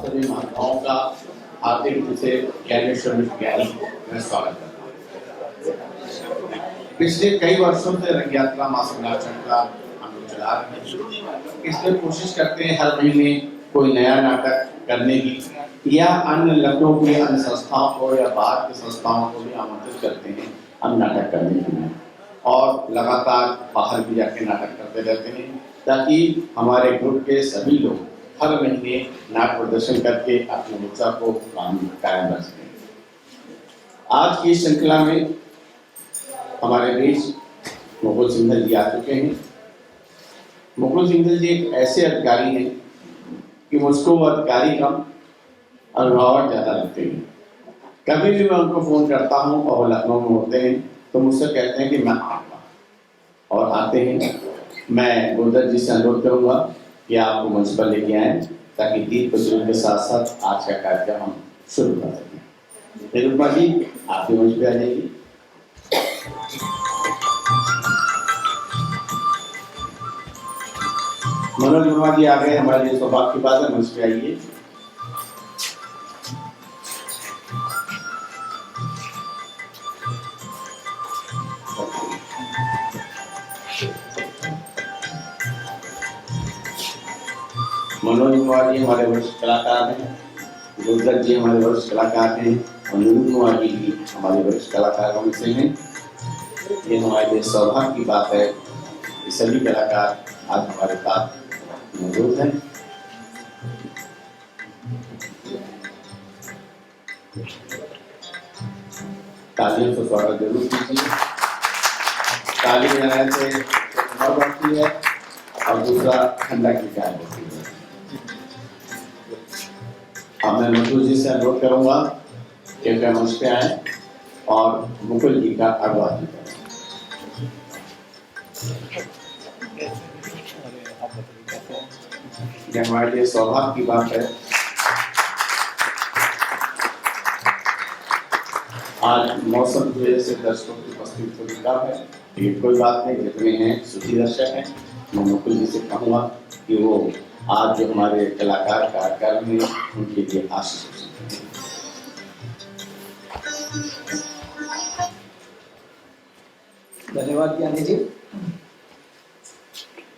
सभी माताओं का हार्दिक रूप से ज्ञानेश्वर विद्यालय में स्वागत करता हूँ। पिछले कई वर्षों से रंग यात्रा मासिक नाटक का हम लोग चला रहे हैं। इसमें कोशिश करते हैं हर महीने कोई नया नाटक करने की, या अन्य लखनऊ की अन्य संस्थाओं को या बाहर की संस्थाओं को भी आमंत्रित करते हैं हम नाटक करने के लिए, और लगातार बाहर भी जाके नाटक करते रहते हैं ताकि हमारे ग्रुप के सभी लोग हर महीने नाट्य प्रदर्शन करके अपने उत्साह को कायम रख सकें। आज की श्रृंखला में हमारे बीच मुकुल सिंघल जी आ चुके हैं। मुकुल सिंघल जी एक ऐसे अधिकारी हैं कि मुझको वो अधिकारी कम अभिभावक ज़्यादा लगते हैं। कभी भी मैं उनको फ़ोन करता हूँ और वो लखनऊ में होते हैं तो मुझसे कहते हैं कि मैं आऊँगा, और आते हैं। मैं गुरुदत्त जी से अनुरोध करूँगा कि आपको मंच पर लेके आएँ ताकि दीप प्रज्वलन के साथ साथ आज का कार्यक्रम हम शुरू कर सकें। निरुपमा जी, आप भी मंच पे आ जाइए। मनोज वर्मा जी आ गए, हमारे लिए सौभाग्य की बात है, मंच पे आइए। मनोज कुमार जी हमारे वरिष्ठ कलाकार हैं, गुरुदत्त जी हमारे वरिष्ठ कलाकार हैं, और निरुपमा जी भी हमारे वरिष्ठ कलाकारों में से हैं। ये हमारे लिए सौभाग्य की बात है कि सभी कलाकार आज हमारे साथ मौजूद हैं। तालियों से स्वागत जरूर कीजिए। ताली बजाने से उम्र बढ़ती है और दूसरा ठंडा की चाय होती है। अब मैं मुकुल जी से अनुरोध करूंगा कि वे मंच पे आए और मुकुल जी का अगवानी करें। ये हमारे लिए सौभाग्य की बात है। आज मौसम की वजह से दर्शकों की उपस्थिति थोड़ी कम है, लेकिन कोई बात नहीं, जितने हैं सूची दर्शक हैं। मैं मुकुल जी से कहूँगा कि वो आज जो हमारे कलाकार कार्यक्रम में उनके लिए आशीष। धन्यवाद ज्ञानी जी।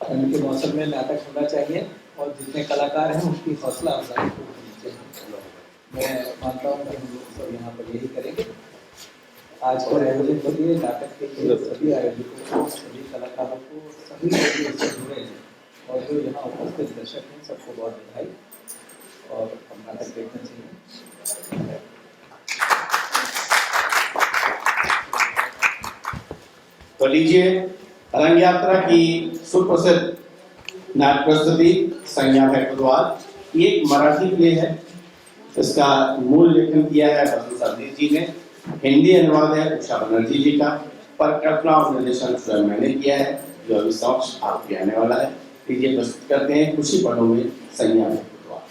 ठंड के मौसम में नाटक होना चाहिए और जितने कलाकार हैं उनकी हौसला अफजाई होनी चाहिए। मैं मानता हूँ कि हम लोग सब यहाँ पर यही करेंगे। आज का आयोजन के लिए, नाटक के लिए सभी आयोजकों को, सभी कलाकारों को, सभी लोग इससे जुड़े हैं और जो यहाँ उपस्थित दर्शक हैं सबको बहुत बधाई, और हम नाटक देखना चाहिए। तो लीजिए, रंग यात्रा की सुप्रसिद्ध नाट्य प्रस्तुति संज्ञा है कुतवाल। ये एक मराठी प्ले है। इसका मूल लेखन किया है बसंत सरदेव जी ने, हिंदी अनुवाद है उषा बनर्जी जी का, पर कल्पना और निर्देशन स्वयं मैंने किया है, जो अभी समक्ष आपके आने वाला है। लीजिए प्रस्तुत करते हैं कुछ ही पलों में संज्ञा है कुतवाल।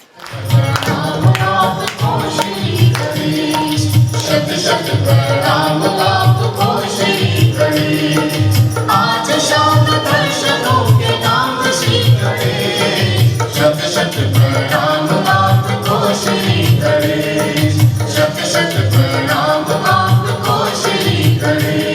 आज शाम दर्शनों के नाम श्री गणेश, शत शत प्रणाम आपको श्री गणेश, शत शत प्रणाम आपको श्री गणेश।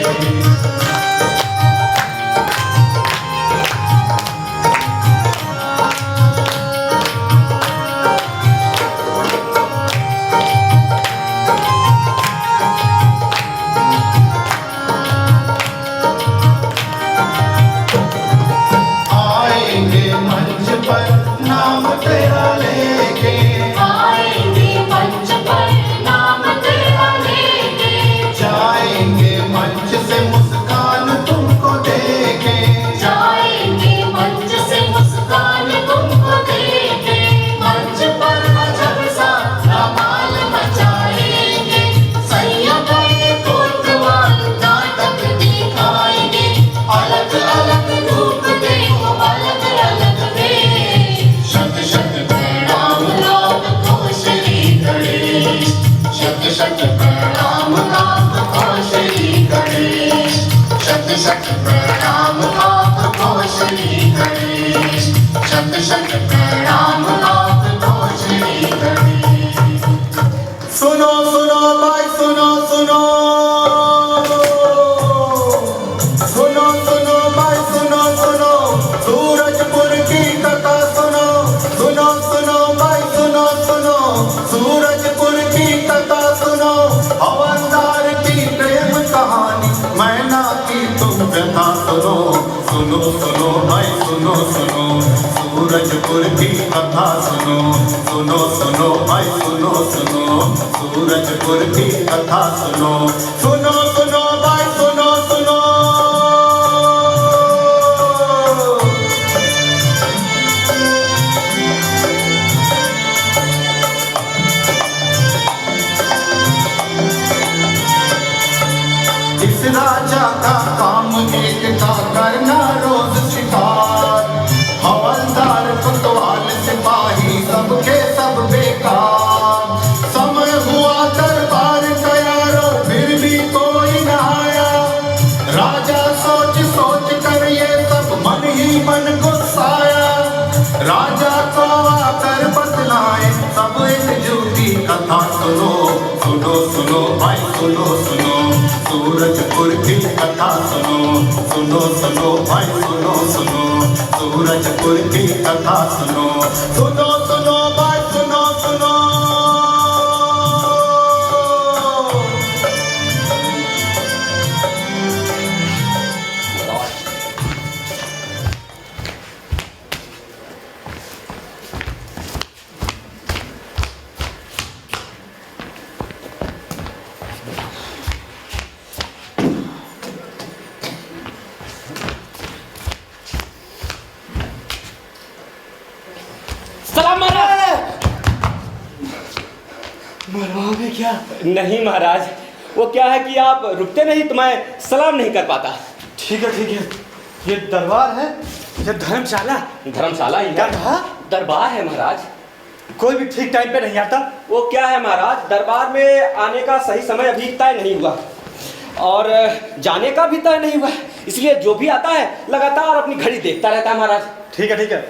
भाई सुनो सुनो, सूरजपुर की कथा सुनो, हवलदार की प्रेम कहानी, मैना की तुम व्यथा सुनो। सुनो सुनो भाई सुनो सुनो, सूरजपुर की कथा सुनो। सुनो सुनो भाई सुनो सुनो, सूरजपुर की कथा सुनो। सुनो सुनो भाई सुनो सुनो। इस राजा का काम एक का करना रोज शिकार, हवलदार कोतवाल सिपाही सबके सब बेकार। समय हुआ दरबार तैयारो, फिर भी कोई न आया। राजा सोच सोच कर ये सब मन ही मन गुस्साया। राजा को आकर बतलाए सब एक झूठी कथा सुनो। सुनो सुनो भाई सुनो सुनो, सूरजपुर की कथा सुनो। सुनो सुनो भाई सुनो सुनो, सूरजपुर की कथा सुनो। सुनो सुनो भाई सुनो सुनो। सलाम महाराज। मरवाओगे क्या? नहीं महाराज, वो क्या है कि आप रुकते नहीं तो मैं सलाम नहीं कर पाता। ठीक है ठीक है, ये दरबार है या धर्मशाला? धर्मशाला ही क्या है। कहा? दरबार है महाराज। कोई भी ठीक टाइम पे नहीं आता। वो क्या है महाराज, दरबार में आने का सही समय अभी तय नहीं हुआ और जाने का भी तय नहीं हुआ, इसलिए जो भी आता है लगातार अपनी घड़ी देखता रहता है महाराज। ठीक है ठीक है,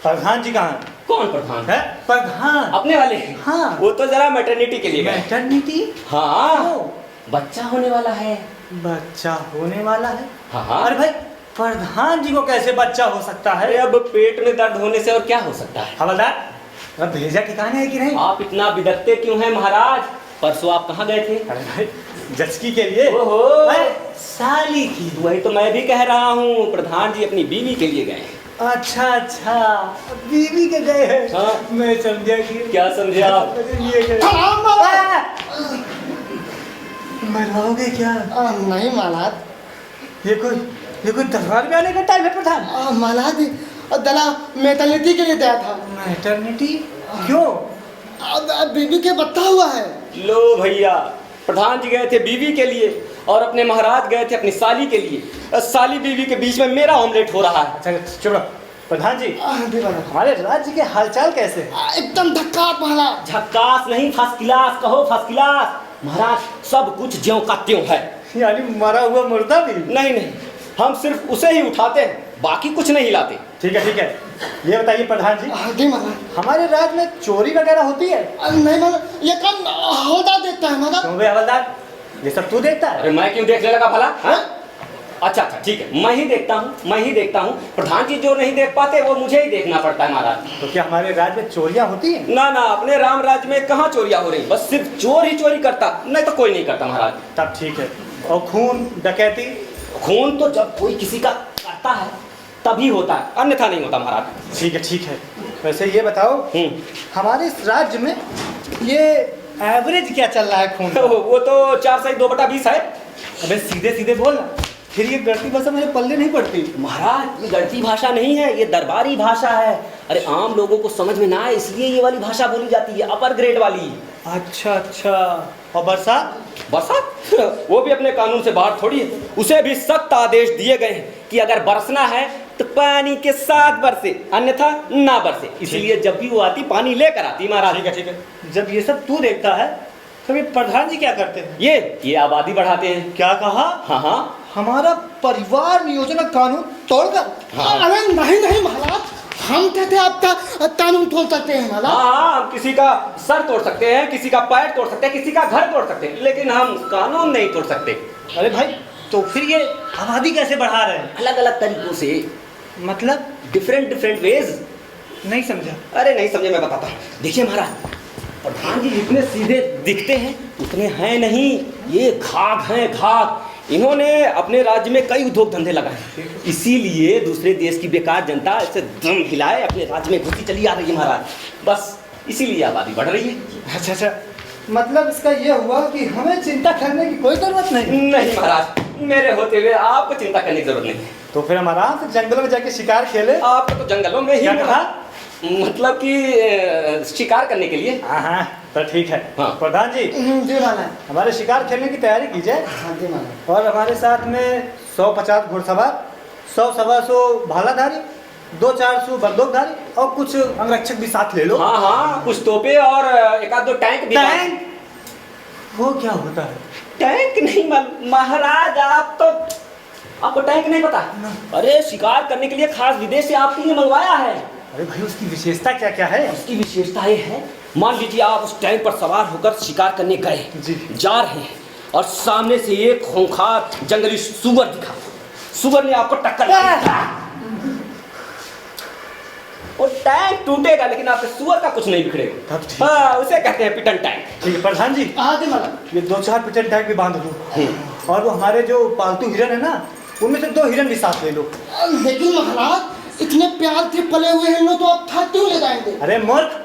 प्रधान जी कहाँ हैं? कौन प्रधान है? प्रधान अपने वाले? हाँ। वो तो जरा मैटरनिटी के लिए गए। मैटरनिटी? हाँ, बच्चा होने वाला है। बच्चा होने वाला है? हाँ हाँ। अरे भाई, प्रधान जी को कैसे बच्चा हो सकता अरे है? अब पेट में दर्द होने से और क्या हो सकता है। हवलदार, अब भेजा ठिकाने है कि नहीं? आप इतना बिदकते क्यों हैं महाराज? परसों आप कहाँ गए थे? अरे भाई, जचकी के लिए। ओहो, अरे, साली की। वही तो मैं भी कह रहा हूँ, प्रधान जी अपनी बीवी के लिए गए। अच्छा अच्छा, बीवी के गए हैं। हाँ। मैं समझा कि क्या समझे आप? ये गए। मरवाओगे क्या? नहीं महाराज, ये कोई दरबार में आने का टाइम है प्रधान? महाराज दला मैटरनिटी के लिए गया था। मैटरनिटी? क्यों? बीबी के बच्चा हुआ है। लो भैया, प्रधान जी गए थे बीवी के लिए और अपने महाराज गए थे अपनी साली के लिए। साली बीवी के बीच में मेरा ऑमलेट हो रहा है। अच्छा चुप रहो। प्रधान जी, हमारे राज्य के हालचाल कैसे? एकदम धक्का महाराज। झक्कास नहीं, फर्स्ट क्लास कहो, फर्स्ट क्लास महाराज। सब कुछ ज्यों का त्यों है। यानी मरा हुआ मुर्दा भी? नहीं नहीं, हम सिर्फ उसे ही उठाते हैं, बाकी कुछ नहीं लाते। ठीक है ठीक है, ये बताइए प्रधान जी, जी महाराज। हमारे राज्य में चोरी वगैरह होती है? नहीं महाराज, ये काम हवलदार देखता है महाराज। क्यों बे हवलदार, ये सब तू देखता है? अरे मैं क्यों देखने लगा भला? हाँ? अच्छा अच्छा ठीक है, मैं ही देखता हूँ। प्रधान जी जो नहीं देख पाते वो मुझे ही देखना पड़ता है महाराज। तो क्या हमारे राज्य में चोरियां होती हैं? ना ना, अपने राम राज्य में कहाँ चोरियां हो रही, बस सिर्फ चोर ही चोरी करता, नहीं तो कोई नहीं करता महाराज। तब ठीक है। और खून डकैती? खून तो जब कोई किसी का करता है तभी होता है, अन्यथा नहीं होता महाराज। ठीक है ठीक है। वैसे ये बताओ, हमारे इस राज्य में ये एवरेज क्या चल रहा है खून का? वो तो 4/2/20 है। अबे सीधे सीधे बोल ना, फिर ये गढ़ती भाषा मेरे पल्ले नहीं पड़ती। महाराज ये गढ़ती भाषा नहीं है, ये दरबारी भाषा है। अरे आम लोगों को समझ में ना आए इसलिए ये वाली भाषा बोली जाती है, अपर ग्रेड वाली। अच्छा अच्छा। और बरसात? बरसात वो भी अपने कानून से बाहर थोड़ी है, उसे भी सख्त आदेश दिए गए हैं कि अगर बरसना है तो पानी के साथ बरसे, अन्यथा ना बरसे। इसलिए जब भी वो आती पानी लेकर आती महाराज। ठीक है ठीक है। जब ये सब तू देखता है तो ये प्रधान जी क्या करते हैं? ये आबादी बढ़ाते हैं। क्या कहा? हाँ हाँ, हमारा परिवार नियोजन कानून तोड़कर? हाँ। अरे नहीं नहीं महाराज, हम कहते आपका कानून तोड़ सकते हैं महाराज। हाँ, हम किसी का सर तोड़ सकते हैं, किसी का पैर तोड़ सकते हैं, किसी का घर तोड़ सकते हैं, लेकिन हम कानून नहीं तोड़ सकते। अरे भाई, तो फिर ये आबादी कैसे बढ़ा रहे हैं? अलग अलग तरीकों से, मतलब? Different ways. नहीं समझा। अरे नहीं समझे, मैं बताता हूँ। देखिए महाराज, प्रधान जी जितने सीधे दिखते हैं उतने हैं नहीं, ये घाघ हैं घाघ। इन्होंने अपने राज्य में कई उद्योग धंधे लगाए, इसीलिए दूसरे देश की बेकार जनता ऐसे दम हिलाए अपने राज्य में घुसी चली आ रही है महाराज। बस इसीलिए आबादी बढ़ रही है। अच्छा, मतलब इसका ये हुआ कि हमें चिंता करने की कोई जरूरत नहीं। नहीं महाराज, मेरे होते हुए आपको चिंता करने की जरूरत नहीं। तो फिर हम आराम से जंगलों में जाके शिकार खेले। आपको तो जंगलों में ही क्या कहा? मतलब कि शिकार करने के लिए। हाँ, तो ठीक है। हाँ। प्रधान जी, जी माला। हमारे शिकार खेलने की तैयारी कीजिए। हाँ जी माला। और हमारे साथ में 150 घुड़सवार, 100-125 भालाधारी, 200-400 बंदूकधारी और कुछ अंगरक्षक भी साथ ले लो। हाँ हाँ, कुछ तोपे और एक आध दो टैंक भी। टैंक? वो क्या होता है? टैंक नहीं महाराज, आपको टैंक नहीं पता? अरे शिकार करने के लिए खास विदेश से आपके लिए मंगवाया है। अरे भाई, उसकी विशेषता क्या क्या है? उसकी विशेषता ये है, मान लीजिए आप उस टैंक पर सवार होकर शिकार करने गए जी। जा रहे हैं और सामने से एक खूंखार जंगली सुअर दिखा। सुअर ने आपको टक्कर दी। वो टैंक टूटेगा लेकिन आपके सुअर का कुछ नहीं बिखरेगा। हाँ, उसे कहते हैं पिटन टैंक। ठीक है प्रधान जी, हाँ जी माला। ये 2-4 पिटन टैंक भी बांध लो। और वो हमारे जो पालतू हिरन है ना, उनमें से 2 हिरन भी साथ ले लो। लेकिन महाराज, इतने प्यार से पले हुए हैं तो आप था क्यों ले जाएंगे? अरे मूर्ख,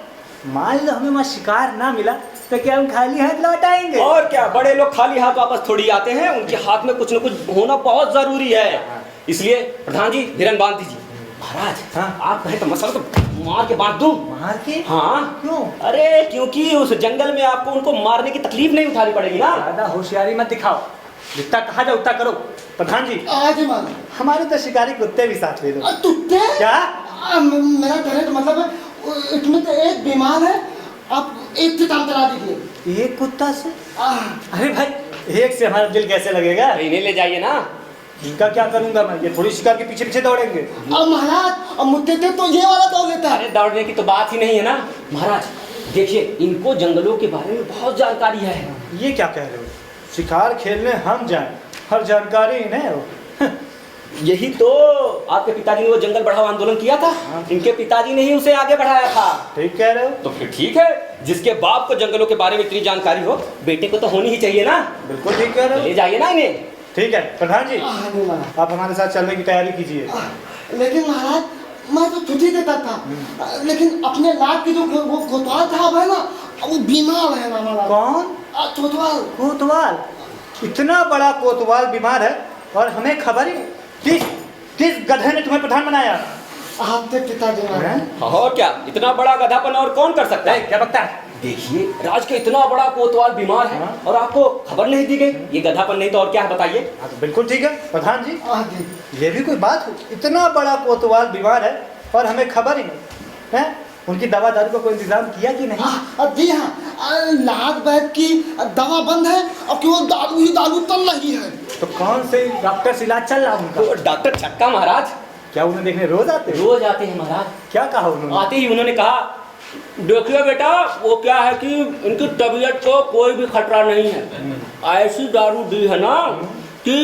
मान लो हमें वहाँ शिकार ना मिला तो क्या हम खाली हाथ लौट आएंगे? और क्या, बड़े लोग खाली हाथ वापस थोड़ी आते हैं, उनके हाथ में कुछ न कुछ होना बहुत जरूरी है। इसलिए प्रधान जी हिरन बांध दीजिए। महाराज, हाँ? आप कहें तो मसाला तो मार के बांध दूं। मार के? हाँ। क्यों? अरे क्योंकि उस जंगल में आपको उनको मारने की तकलीफ नहीं उठानी पड़ेगी ना। ज्यादा होशियारी मत दिखाओ, जितना कहा जाए उतना करो। प्रधान जी, हाँ जी माला। हमारे तो शिकारी कुत्ते भी साथ ले लो। तुत्ते? क्या? मेरा कहने का मतलब है, इसमें तो एक बीमार है, आप एक से काम करा दीजिए। एक कुत्ता से? अरे भाई, एक से हमारा दिल कैसे लगेगा? इन्हें ले जाइए ना। इनका क्या करूंगा मैं? ये थोड़ी शिकार के पीछे पीछे दौड़ेंगे। अब महाराज, अब मुद्दे थे तो ये वाला दौड़ लेता है। अरे दौड़ने की तो बात ही नहीं है ना महाराज। देखिए, इनको जंगलों के बारे में बहुत जानकारी है। ये क्या कह रहे हो? शिकार खेलने हम जाएं, हर जानकारी इन्हें हो। यही तो आपके पिताजी ने वो जंगल बढ़ाओ आंदोलन किया था, इनके पिताजी ने ही उसे आगे बढ़ाया था। ठीक कह रहे हो। तो फिर ठीक है, जिसके बाप को जंगलों के बारे में इतनी जानकारी हो, बेटे को तो होनी ही चाहिए ना। बिल्कुल ठीक कह रहे हो। ले जाइए ना इन्हें। ठीक है प्रधान जी, हाँ जी महाराज। आप हमारे साथ चलने की तैयारी कीजिए। लेकिन महाराज, मैं तो छुट्टी देता था, लेकिन अपने लाद की जो वो कोतवाल साहब है ना, वो बीमार है ना महाराज। कौन? कोतवाल। कोतवाल? इतना बड़ा कोतवाल बीमार है और हमें खबर ही नहीं। किस गधे ने तुम्हें प्रधान बनाया? आपके पिताजी महाराज। और क्या, इतना बड़ा गधापन और कौन कर सकता है? क्या बकता है? देखिए, राज के इतना बड़ा कोतवाल बीमार है और आपको खबर नहीं दी गई। ये गधापन नहीं तो और क्या है बताइए? हाँ तो बिल्कुल ठीक है प्रधान जी, हाँ जी। ये भी कोई बात हो? इतना बड़ा कोतवाल बीमार है और हमें खबर ही नहीं है। उनकी दवा दारू का कोई इंतजाम किया कि नहीं? जी हाँ, लाद बैठ की दवा बंद है और केवल दारू ही दारू चल रही है। तो कौन से डॉक्टर से इलाज चल रहा उनका? तो डॉक्टर छक्का महाराज। क्या उन्हें देखने रोज आते? रोज आते हैं महाराज। क्या कहा उन्होंने? आते ही उन्होंने कहा, देखिए बेटा, वो क्या है कि इनकी तबीयत को कोई भी खतरा नहीं है। ऐसी दारू दी है ना कि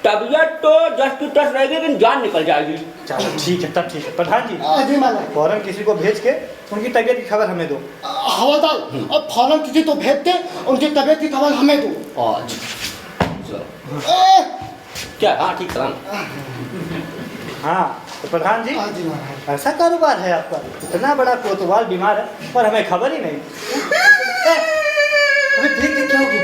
तबीयत तो जस्ट की तस रहेगी लेकिन जान निकल जाएगी। चलो ठीक है, तब ठीक है प्रधान जी, जी महाराज। फौरन किसी को भेज के उनकी तबीयत की खबर हमें दो। हवादार, और फौरन किसी तो भेजते, उनकी तबीयत की खबर हमें दो। और ए, क्या? हाँ ठीक सलाम। हाँ तो प्रधान जी, हाँ जी महाराज। ऐसा कारोबार है आपका? इतना बड़ा कोतवाल बीमार है और हमें खबर ही नहीं। अबे देख क्या होगी?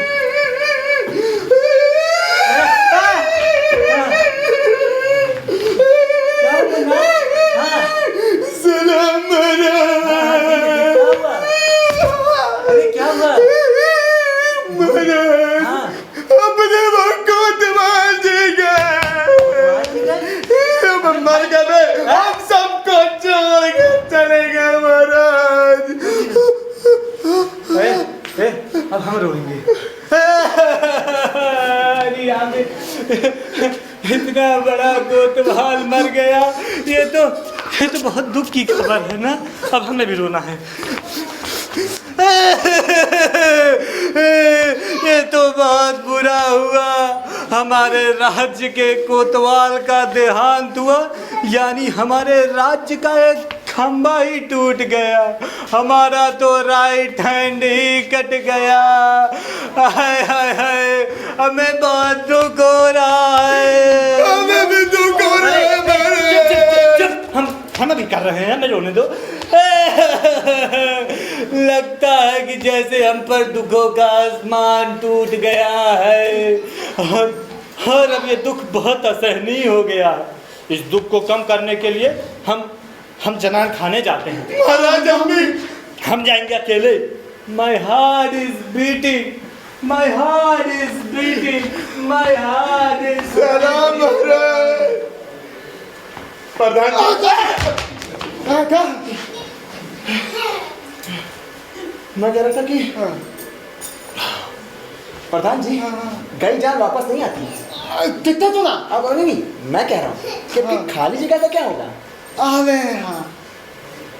मर गए, हम सबको छोड़ के चले गए महाराज। अब हम रोएंगे। इतना बड़ा कोतवाल मर गया, ये तो बहुत दुख की खबर है ना। अब हमें भी रोना है। ये तो बहुत बुरा हुआ, हमारे राज्य के कोतवाल का देहांत हुआ, यानी हमारे राज्य का एक खंबा ही टूट गया, हमारा तो राइट हैंड ही कट गया। हाय हाय हाय, हमें बहुत दुख हो रहा है। हमें भी दुख हो रहा है चुप, हम अभी कर रहे हैं, हमें रोने दो। लगता है कि जैसे हम पर दुखों का आसमान टूट गया है और अब ये दुख बहुत असहनीय हो गया। इस दुख को कम करने के लिए हम जनान खाने जाते हैं। महाराज हम जाएंगे अकेले। My heart is beating, my heart is beating, my heart is. सलाम महाराज। प्रधान क्या? मैं कह रहा था कि प्रधान जी, गई जान वापस नहीं आती। कितना तो ना? अब नहीं, मैं कह रहा हूँ कि अपनी खाली जगह का क्या होगा? अरे हाँ,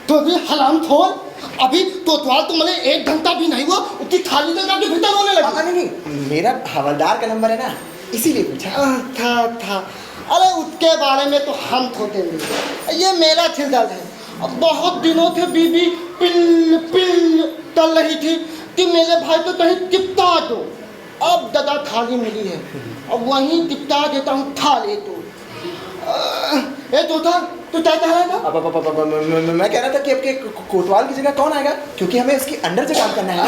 तो भी हलाम थोड़, अभी तोतवाल तो मैंने 1 घंटा भी नहीं हुआ, उसकी खाली जगह के भीतर होने लगा। नहीं, मेरा हवलदार का नंबर है ना, इसीलिए पूछा। था। अरे उसके बारे में तो हम सोचेंगे, ये मेरा छिलदल है। अब बहुत दिनों से बीबी पिल तल रही थी कि मेरे भाई तो कहीं टिपटा दो। अब जगह खाली मिली है, अब वहीं टिपटा देता हूँ, खा ले तो। तू क्या कह रहा था? मैं कह रहा था कि आपके कोतवाल की जगह कौन आएगा, क्योंकि हमें उसके अंडर से काम करना है।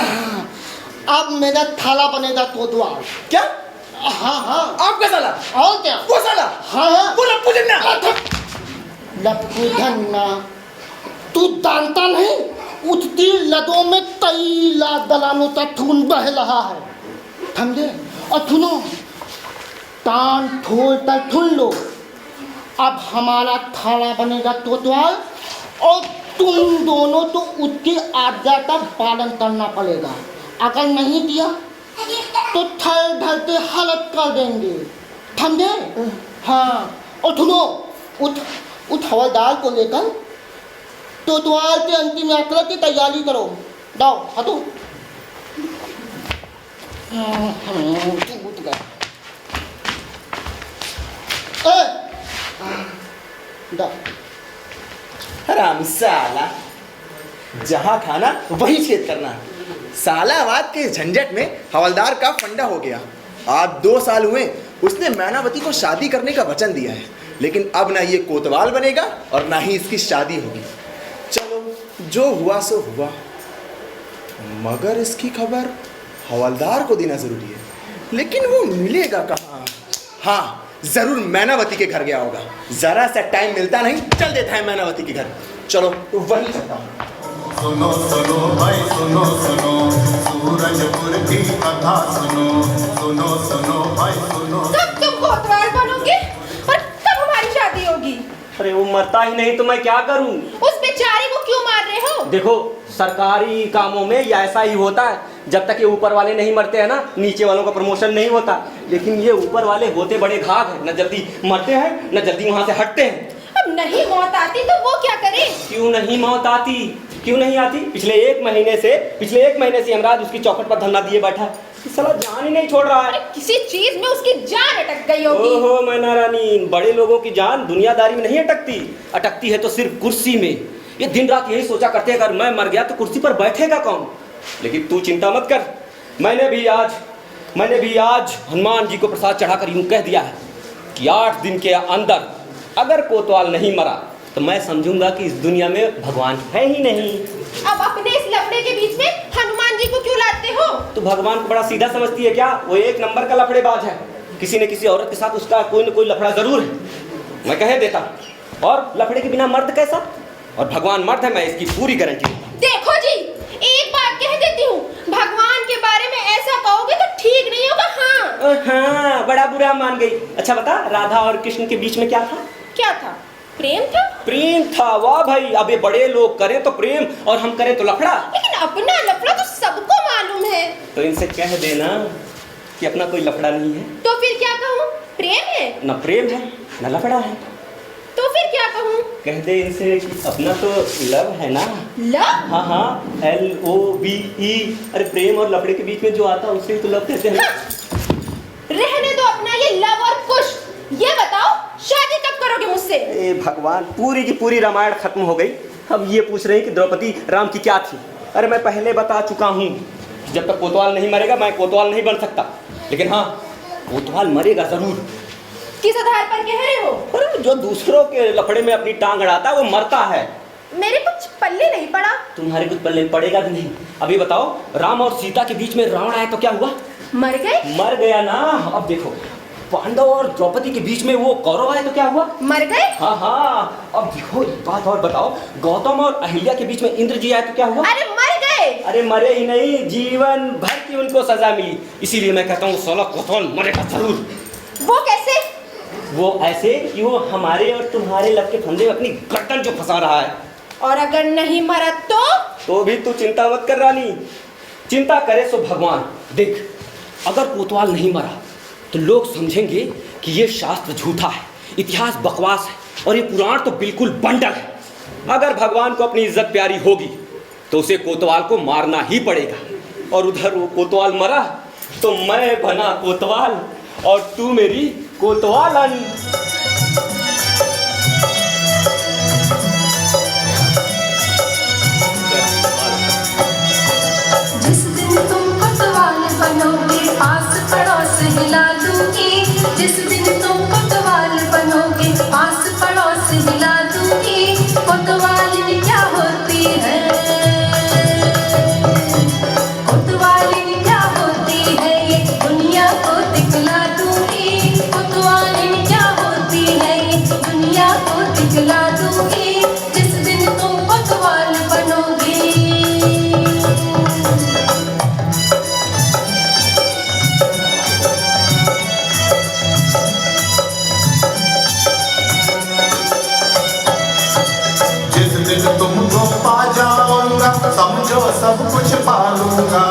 अब मेरा थाला बनेगा कोतवाल। क्या? हाँ, आपका साला? और क्या? वो साला? हाँ, वो लप्पू जन्ना। लप्पू धन्ना, तू जानता नहीं, उठती लदों में कई लाख दलानों का खून बह रहा है, समझे? और सुनो, कान ठोल कर सुन लो, अब हमारा थाला बनेगा कोतवाल और तुम दोनों तो उसकी आज्ञा का पालन करना पड़ेगा। अगर नहीं किया तो थल ढल के हालत कर देंगे, समझे? हाँ, और सुनो, उस हवलदार को लेकर कोतवाल के अंतिम यात्रा की तैयारी करो। जाओ, हटो। हराम साला, जहाँ खाना वही छेद करना। सालावाद के झंझट में हवलदार का फंडा हो गया। आज 2 साल हुए उसने मैनावती को शादी करने का वचन दिया है, लेकिन अब ना ये कोतवाल बनेगा और ना ही इसकी शादी होगी। चलो, जो हुआ सो हुआ, मगर इसकी खबर हवलदार को देना जरूरी है। लेकिन वो मिलेगा कहाँ? हाँ, जरूर मैनावती के घर गया होगा। जरा सा टाइम मिलता नहीं, चल देता है मैनावती के घर। चलो, तो वही चलता हूँ। सुनो सुनो भाई सुनो सुनो, सूरजपुर की कथा सुनो। सुनो सुनो भाई सुनो। कब तुम कोतवाल बनोगे और कब हमारी शादी होगी? अरे वो मरता ही नहीं तो मैं क्या करूं? उस बेचारे को क्यों मार रहे हो? देखो, सरकारी कामों में ये ऐसा ही होता है, जब तक ये ऊपर वाले नहीं मरते हैं ना, नीचे वालों का प्रमोशन नहीं होता। लेकिन ये ऊपर वाले होते बड़े घाघ हैं, न जल्दी मरते हैं न जल्दी वहां से हटते हैं। अब नहीं मौत आती तो वो क्या करे? क्यों नहीं मौत आती? क्यों नहीं आती? पिछले एक महीने से यमराज उसकी चौखट पर धरना दिए बैठा है। साला जान ही नहीं छोड़ रहा है। किसी चीज में उसकी जान अटक गई होगी। ओहो मैना रानी, बड़े लोगों की जान दुनियादारी में नहीं अटकती, अटकती है तो सिर्फ कुर्सी में। ये दिन रात यही सोचा करते हैं, अगर मैं मर गया तो कुर्सी पर बैठेगा कौन? लेकिन तू चिंता मत कर, मैंने भी आज हनुमान जी को प्रसाद चढ़ाकर यूं कह दिया है कि 8 दिन के अंदर अगर कोतवाल नहीं मरा तो मैं समझूंगा कि इस दुनिया में भगवान है ही नहीं। अब अपने इस लफड़े के बीच में हनुमान जी को क्यों लाते हो? तो भगवान को बड़ा सीधा समझती है क्या? वो 1 नंबर का लफड़ेबाज है। किसी न किसी औरत के साथ उसका कोई न कोई लफड़ा जरूर है, मैं कह देता। और लफड़े के बिना मर्द कैसा? और भगवान मर्द है, मैं इसकी पूरी गारंटी देता हूं। देखो जी, एक बात कह देती हूँ, भगवान के बारे में ऐसा कहोगे तो ठीक नहीं होगा। हाँ, बड़ा बुरा मान गई। अच्छा बता, राधा और कृष्ण के बीच में क्या था? क्या था? प्रेम था। प्रेम था, वाह भाई। अब ये बड़े लोग करें तो प्रेम और हम करें तो लफड़ा। लेकिन अपना लफड़ा तो सबको मालूम है। तो इनसे कह देना कि अपना कोई लफड़ा नहीं है। तो फिर क्या कहूँ? प्रेम है? न प्रेम है न लफड़ा है। तो फिर क्या कहूँ? कह दे इनसे कि अपना तो लव है ना। लव? हाँ, LOVE। अरे प्रेम और लफड़े के बीच में जो आता है उसे तो लव कहते हैं। रहने दो अपना ये लव और कुश। ये बताओ, शादी कब करोगे मुझसे? ए भगवान, पूरी की पूरी रामायण खत्म हो गई। अब ये पूछ रहे हैं कि द्रौपदी राम की क्या थी। अरे मैं पहले बता चुका हूँ, जब तक कोतवाल नहीं मरेगा मैं कोतवाल नहीं बन सकता। लेकिन हाँ, कोतवाल मरेगा जरूर। किस आधार पर कह रहे हो? अरे जो दूसरों के लफड़े में अपनी टांग अड़ाता है वो मरता है। मेरे कुछ पल्ले नहीं पड़ा। तुम्हारे कुछ पल्ले पड़ेगा भी नहीं। अभी बताओ, राम और सीता के बीच में रावण आया तो क्या हुआ? मर गए? मर गया ना। अब देखो, पांडव और द्रौपदी के बीच में वो कौरव आए तो क्या हुआ? मर गए? हाँ हाँ। अब देखो एक बात और बताओ, गौतम और अहिल्या के बीच में इंद्र जी आए तो क्या हुआ? अरे मर गए। अरे मरे ही नहीं, जीवन भर की उनको सजा मिली। इसीलिए मैं कहता हूँ 16 कोतवाल मरेगा जरूर। वो कैसे? वो ऐसे कि वो हमारे और तुम्हारे लब के फंदे में अपनी गर्दन जो फंसा रहा है। और अगर नहीं मरा तो भी तू चिंता मत कर रानी, चिंता करे सो भगवान। देख, अगर कोतवाल नहीं मरा तो लोग समझेंगे कि ये शास्त्र झूठा है, इतिहास बकवास है और ये पुराण तो बिल्कुल बंडल है। अगर भगवान को अपनी इज्जत प्यारी होगी तो उसे कोतवाल को मारना ही पड़ेगा। और उधर वो कोतवाल मरा तो मैं बना कोतवाल और तू मेरी कोतवालन। जिस दिन तुम कोतवाल बनोगे आस पड़ोस हिला दूंगी। जिस दिन तुम कोतवाल बनोगे आस पड़ोस हिला दूंगी। कोतवालिन क्या होती है? कोतवालिन क्या होती है ये दुनिया को दिखला दूंगी। कोतवालिन क्या होती है ये दुनिया को दिखला दूंगी। जिस दिन तुम कोतवाल बनोगे। तुमको पा जाऊंगा समझो सब कुछ पालूंगा।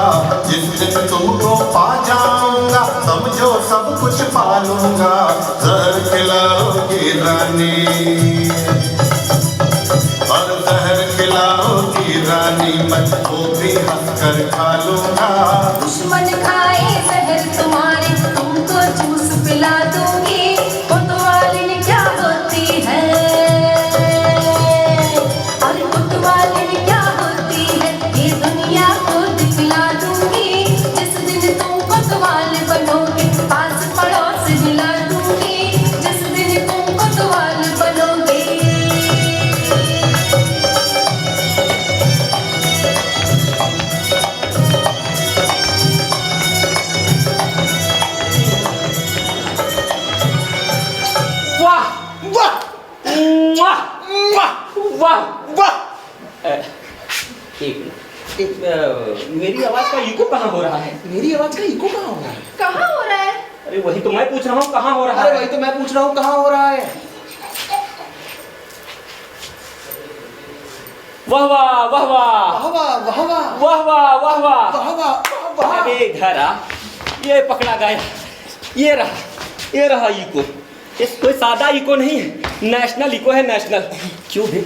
जिस दिन तुमको पा जाऊंगा समझो सब कुछ पालूंगा। जहर खिलाओगी रानी और जहर खिलाओगी रानी, मैं वो भी हंस कर खा लूंगा। दुश्मन खाए जहर तुम्हारे तुमको जूस पिला दूंगी। कोतवालिन क्या होती है? और कोतवालिन क्या होती है ये दुनिया को दिखला दूंगी। जिस दिन तुम कोतवाल बनोगे पास पड़ोस हिला दूंगी। जिस दिन तुम कोतवाल बनोगे। वाह वाह वाह वाह वाह वाह। मेरी आवाज का इको कहाँ हो रहा है? मेरी आवाज का इको कहाँ हो रहा है? कहाँ हो रहा है? अरे वही तो मैं पूछ रहा हूँ, कहाँ हो रहा अरे है? वही तो मैं पूछ रहा हूँ कहाँ हो रहा है? वाह वाह वाह वाह वाह वाह वाह वाह वाह वाह वाह वाह। वाह वाह वाह। अरे इधर आ, ये पकड़ा गया। ये रहा इको। ये कोई सादा इको नहीं है, नेशनल इको है, नेशनल। क्यों बे,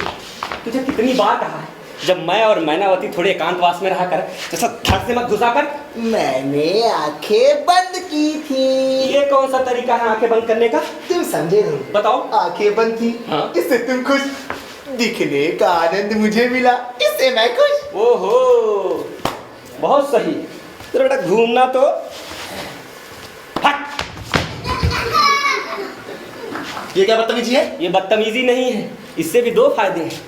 तुझे कितनी बार कहा है जब मैं और मैनावती थोड़े एकांतवास में रहा कर जैसा धड़ से मत घुसा कर। मैंने आंखें बंद की थी। ये कौन सा तरीका है आंखें बंद करने का? तुम समझे नहीं। बताओ। आंखें बंद थी, हाँ? इससे तुम खुश, दिखने का आनंद मुझे मिला, इससे मैं खुश। ओहो, बहुत सही। तो बेटा घूमना तो हट। ये क्या बदतमीजी है? ये बदतमीजी नहीं है, इससे भी दो फायदे हैं।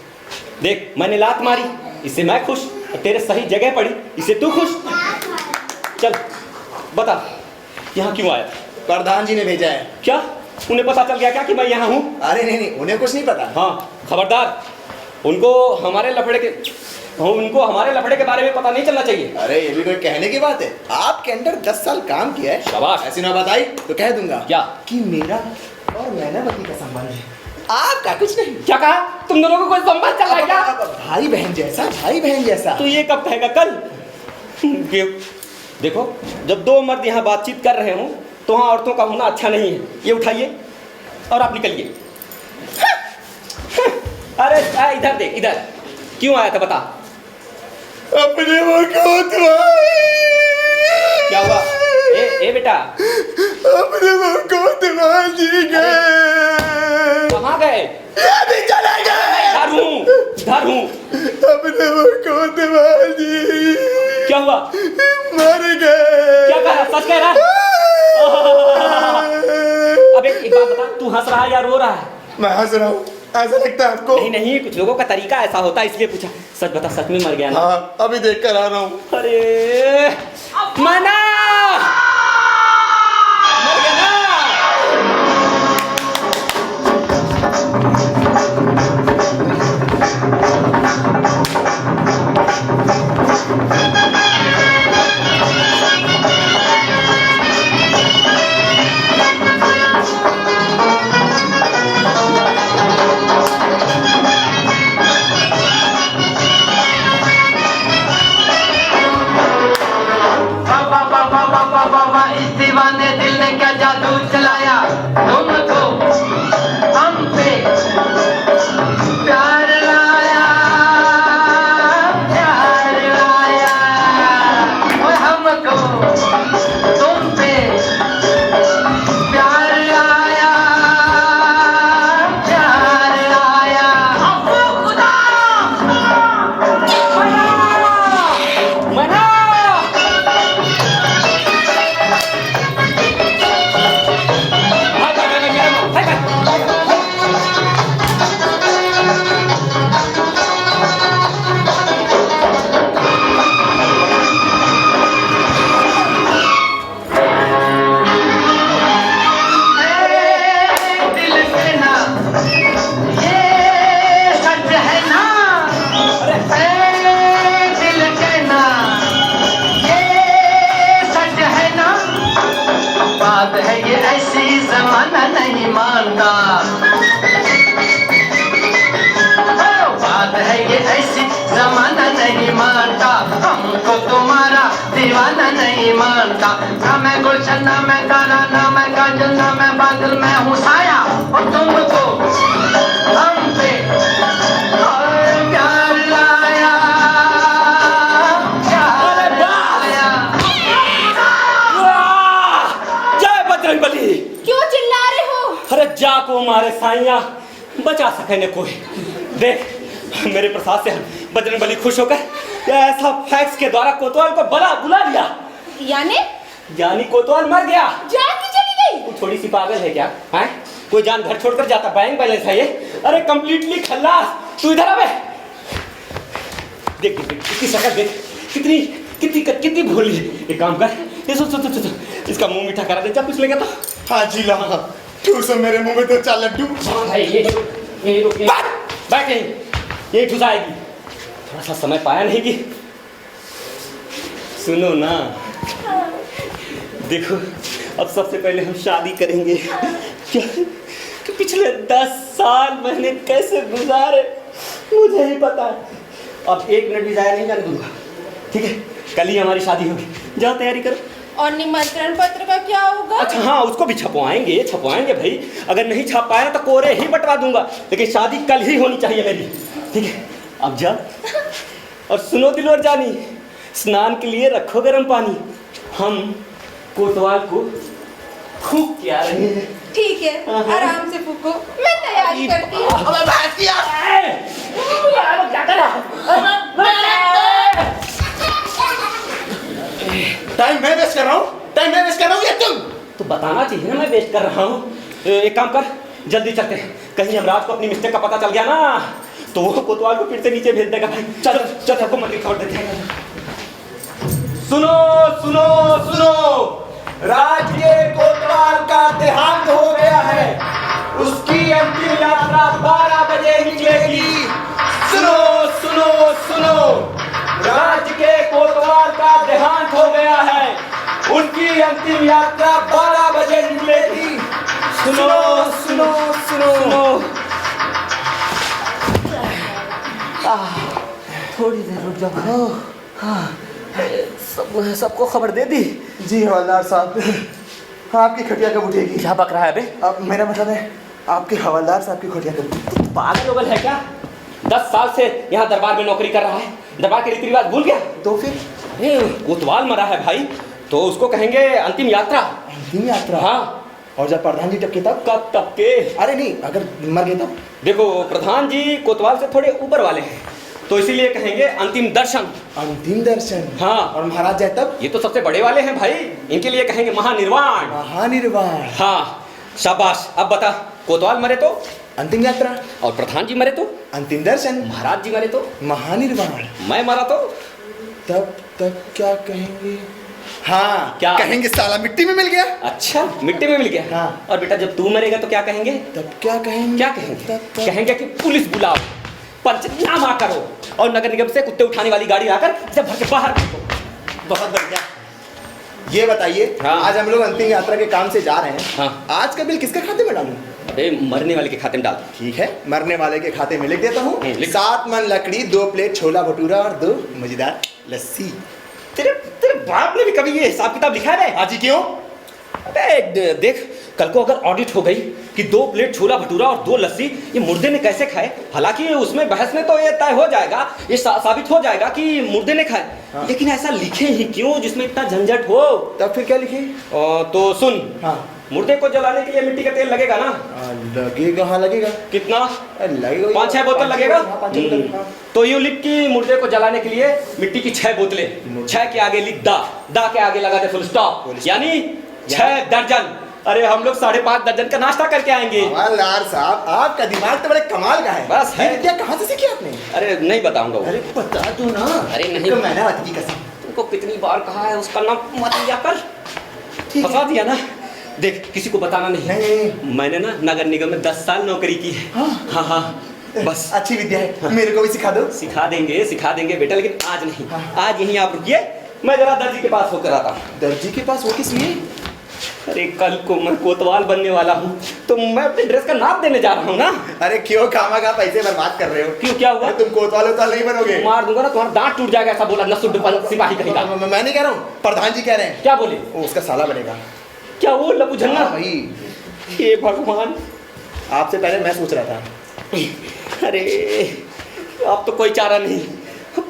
देख, मैंने लात मारी, इससे मैं खुश, और तेरे सही जगह पड़ी, इससे तू खुश। चल बता, यहाँ क्यों आया? प्रधान जी ने भेजा है। क्या उन्हें पता चल गया क्या कि मैं यहाँ हूँ? अरे नहीं नहीं, उन्हें कुछ नहीं पता। हाँ खबरदार, उनको हमारे लफड़े के बारे में पता नहीं चलना चाहिए। अरे ये भी कोई कहने की बात है? आपके अंदर 10 साल काम किया है। शाबाश। ऐसी ना बताई तो कह दूंगा क्या कि मेरा और मैनावती का संबंध है, आपका कुछ नहीं। क्या कहा? तुम दोनों को कोई संबंध चल रहा है क्या? भाई बहन जैसा, भाई बहन जैसा। तो ये कब कहेगा? कल। देखो, जब दो मर्द यहाँ बातचीत कर रहे हों तो वहाँ औरतों का होना अच्छा नहीं है। ये उठाइए और आप निकलिए। अरे इधर देख, इधर क्यों आया था बता? अपने वो क्या हुआ? ए बेटा, अपने वो कोतवाल जी गए। कहाँ गए? ये भी चले गए। इधर हूँ, इधर हूँ। अपने वो कोतवाल जी क्या हुआ? मर गए। क्या कह रहा? सच कह रहा? अब एक बात बता, तू हंस रहा है या रो रहा है? मैं हंस रहा हूँ, ऐसा लगता है आपको? नहीं नहीं, कुछ लोगों का तरीका ऐसा होता है इसलिए पूछा। सच बता, सच में मर गया ना? हाँ, अभी देख कर आ रहा हूँ। अरे मना, मर गया ना? इस दीवाने दिल ने क्या जादू चलाया तुमको हम पे प्यार लाया ओए हमको तुम पे प्यार लाया अब्बू खुदा मना, दिल से ना ये सच है ना दिल के ना ये सच है ना बात है ये ऐसी जमाना नहीं मानता बात है ये ऐसी जमाना नहीं मानता हमको तुम्हारा दीवाना नहीं मानता ना मैं गुलशन ना मैं तारा ना मैं काजल ना मैं बादल मैं हूँ साया और तुमको हम पे प्यार लाया जय बजरंग बली। क्यों चिल्ला रहे हो? अरे जा को मारे साइया, बचा सके न कोई। देख, मेरे प्रसाद से बजरंग बली खुश होकर ऐसा फैक्स के द्वारा कोतवाल को बुला लिया। यानी कोतवाल मर गया। जान की चली गई? तू थोड़ी सी पागल है क्या? हैं? कोई जान घर छोड़कर जाता? बैंक बैलेंस है ये? अरे कंप्लीटली खल्लास। तू इधर आवे। देख देख देख, इसकी शक्ल देख, कितनी भोली है। एक काम कर, ये सुन, इसका मुंह मीठा करा दे। जब कुछ लेगा तो हाँ जी ला, ठूसो मेरे मुंह में तो 4 लड्डू। भाई ये बैठ नहीं, यही ठुस आएगी। थोड़ा सा समय पाया नहीं कि सुनो ना, देखो अब सबसे पहले हम शादी करेंगे। क्या कि पिछले 10 साल मैंने कैसे गुजारे मुझे ही पता है। अब 1 मिनट भी जाया नहीं जाने दूंगा, ठीक है? कल ही हमारी शादी होगी, जाओ तैयारी करो। और निमंत्रण पत्र का क्या होगा? अच्छा हाँ, उसको भी छपवाएंगे भाई। अगर नहीं छाप पाया तो कोरे ही बंटवा दूंगा, लेकिन शादी कल ही होनी चाहिए मेरी, ठीक है? अब जा और सुनो दिलवर जानी, स्नान के लिए रखो गर्म पानी। हम कोतवाल को खूब क्या रहे हैं। ठीक है, आराम से फूको, मैं तैयारी करती हूँ। क्या कर रहा? टाइम मैं वेस्ट कर रहा हूँ या तुम? तो बताना चाहिए ना मैं वेस्ट कर रहा हूँ। एक काम कर, जल्दी चलते हैं। कहीं यमराज को अपनी मिस्टेक का पता चल गया ना तो वो कोतवाल को फिर से नीचे भेज देगा भाई। चल सबको मंदिर छोड़ देते हैं। सुनो, राज के कोतवाल का देहांत हो गया है, उसकी अंतिम यात्रा 12 बजे निकलेगी। सुनो, राज के कोतवाल का देहांत हो गया है, उनकी अंतिम यात्रा 12 बजे निकलेगी। सुनो। थोड़ी देर रुक जाओ। सबको खबर दे दी? जी हवलदार साहब, आपकी खटिया कब उठेगी? क्या बक रहा है बे? अब मेरा मतलब है आपके हवलदार साहब की खटिया कब उठेगी? पागल है क्या? 10 साल से यहाँ दरबार में नौकरी कर रहा है, दरबार के रीति रिवाज भूल गया? तो फिर कोतवाल मरा है भाई, तो उसको कहेंगे अंतिम यात्रा। अंतिम यात्रा? हाँ, और जब प्रधान जी टपके तब? कब टपके? अरे नहीं, अगर मर गए तब? देखो प्रधान जी कोतवाल से थोड़े ऊपर वाले हैं, तो इसीलिए कहेंगे अंतिम दर्शन। अंतिम दर्शन? हाँ। और महाराज जाए तब? ये तो सबसे बड़े वाले हैं भाई, इनके लिए कहेंगे महानिर्वाण। महानिर्वाण। हाँ शाबाश। अब बता, कोतवाल मरे तो अंतिम यात्रा, और प्रधान जी मरे तो अंतिम दर्शन, महाराज जी मरे तो महानिर्वाण, मैं मरा तो तब क्या कहेंगे? हाँ क्या कहेंगे? साला मिट्टी में मिल गया। अच्छा, मिट्टी में मिल गया। हाँ। और बेटा जब तू मरेगा तो क्या कहेंगे? तब क्या कहेंगे? क्या कहेंगे? तब कहेंगे कि पुलिस बुलाओ, पंचनामा करो और नगर निगम से कुत्ते उठाने वाली गाड़ी लाकर जब भर के बाहर फेंको। बहुत बढ़िया। ये बताइए, हाँ। आज हम लोग अंतिम यात्रा के काम से जा रहे हैं। हाँ। आज का बिल किसके खाते में डालूं? अरे मरने वाले के खाते में डाल। ठीक है, मरने वाले के खाते में लिख देता हूँ। लिख। 7 मन लकड़ी, 2 प्लेट छोला भटूरा और 2 मजेदार लस्सी। तेरे बाप ने भी कभी ये हिसाब किताब लिखा है? हाजी क्यों? अबे देख, कल को अगर ऑडिट हो गई कि 2 प्लेट छोला भटूरा और 2 लस्सी ये मुर्दे ने कैसे खाए, हालांकि उसमें बहस में तो ये तय हो जाएगा, ये साबित हो जाएगा कि मुर्दे ने खाए। हाँ। लेकिन ऐसा लिखे ही क्यों जिसमें इतना झंझट हो? तब फिर क्या लिखे? तो सुन, हाँ। मुर्दे को जलाने के लिए मिट्टी का तेल लगेगा ना? लगेगा। हाँ लगेगा। कितना? लगेगा 5-6 बोतल लगेगा। 5-6 बोतल। हाँ। तो यूं लिख कि मुर्दे को जलाने के लिए मिट्टी की 6 बोतलें, 6 के आगे लिख दा के आगे लगा दे फुल स्टॉप, यानी 6 दर्जन। अरे हम लोग 5.5 दर्जन का नाश्ता करके आएंगे। लार साहब, आपका दिमाग तो बड़े कमाल का है। बस है। ये विद्या कहाँ से सीखी आपने? अरे नहीं बताऊंगा वो। अरे बता दो ना। अरे नहीं। तो मैंने बात की कसम। तुमको कितनी बार कहा है उसका नाम मत लिया कर। फंसा दिया ना। देख, किसी को बताना नहीं। मैंने ना नगर निगम में 10 साल नौकरी की है। हाँ हाँ बस। अच्छी विद्या है, मेरे को भी सिखा दो। सिखा देंगे बेटा, लेकिन आज नहीं। आज यहीं आप रुकिए, मैं जरा दर्जी के पास होकर आता हूँ। दर्जी के पास? वो किस लिए? अरे कल को मैं कोतवाल बनने वाला हूँ, तो मैं अपने ड्रेस का नाप देने जा रहा हूँ ना। अरे क्यों खामखा पैसे बर्बाद कर रहे हो? क्यों, क्या हुआ? तुम कोतवाल नहीं बनोगे। मार दूंगा ना, तुम्हारा दांत टूट जाएगा। ऐसा बोला नसुड्ड सिपाही कहेगा। मैं नहीं कह रहा हूँ, प्रधान जी कह रहे हैं। क्या बोले? वो उसका साला बनेगा। क्या वो लपू झन्ना? भाई हे भगवान, आपसे पहले मैं सोच रहा था। अरे अब तो कोई चारा नहीं,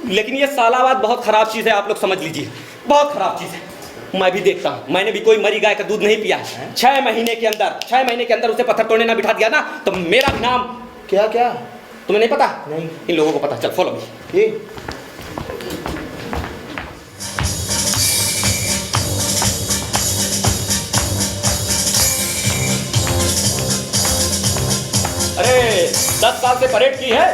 लेकिन ये सालावाद बहुत खराब चीज़ है, आप लोग समझ लीजिए, बहुत खराब चीज़ है। मैं भी देखता हूँ, मैंने भी कोई मरी गाय का दूध नहीं पिया। 6 महीने के अंदर उसे पत्थर तोड़ने ना बिठा दिया ना, तो मेरा भी नाम। क्या तुम्हें नहीं पता? नहीं। इन लोगों को पता। चल फॉलो मी। ये अरे 10 साल से परेड की है।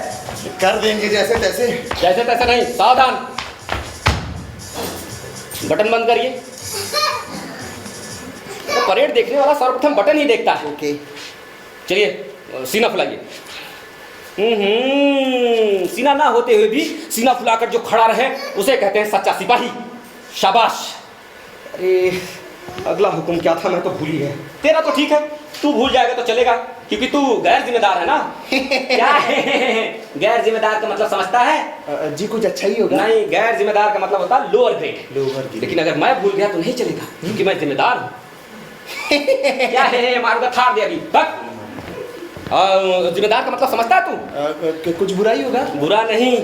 कर देंगे जैसे तैसे। जैसे तैसे नहीं, सावधान। बटन बंद करिए। तो परेड देखने वाला सर्वप्रथम बटन ही देखता है। ओके। चलिए सीना फुलाइए। सीना ना होते हुए भी सीना फुलाकर जो खड़ा रहे उसे कहते हैं सच्चा सिपाही। शाबाश। अरे अगला हुक्म क्या था, मैं तो भूल ही गया। तेरा तो ठीक है, तू भूल जाएगा तो चलेगा, क्योंकि तू गैर जिम्मेदार है ना। क्या है? गैर जिम्मेदार का मतलब समझता है? जी कुछ अच्छा ही होगा। नहीं, गैर जिम्मेदार का मतलब होता है लोअर ग्रेड। Lower grade. लेकिन अगर मैं भूल गया तो नहीं चलेगा, क्योंकि मैं जिम्मेदार हूँ। क्या है? मारूंगा थार दे अभी तक। जिम्मेदार का मतलब समझता है तू? कुछ बुरा ही होगा? बुरा नहीं,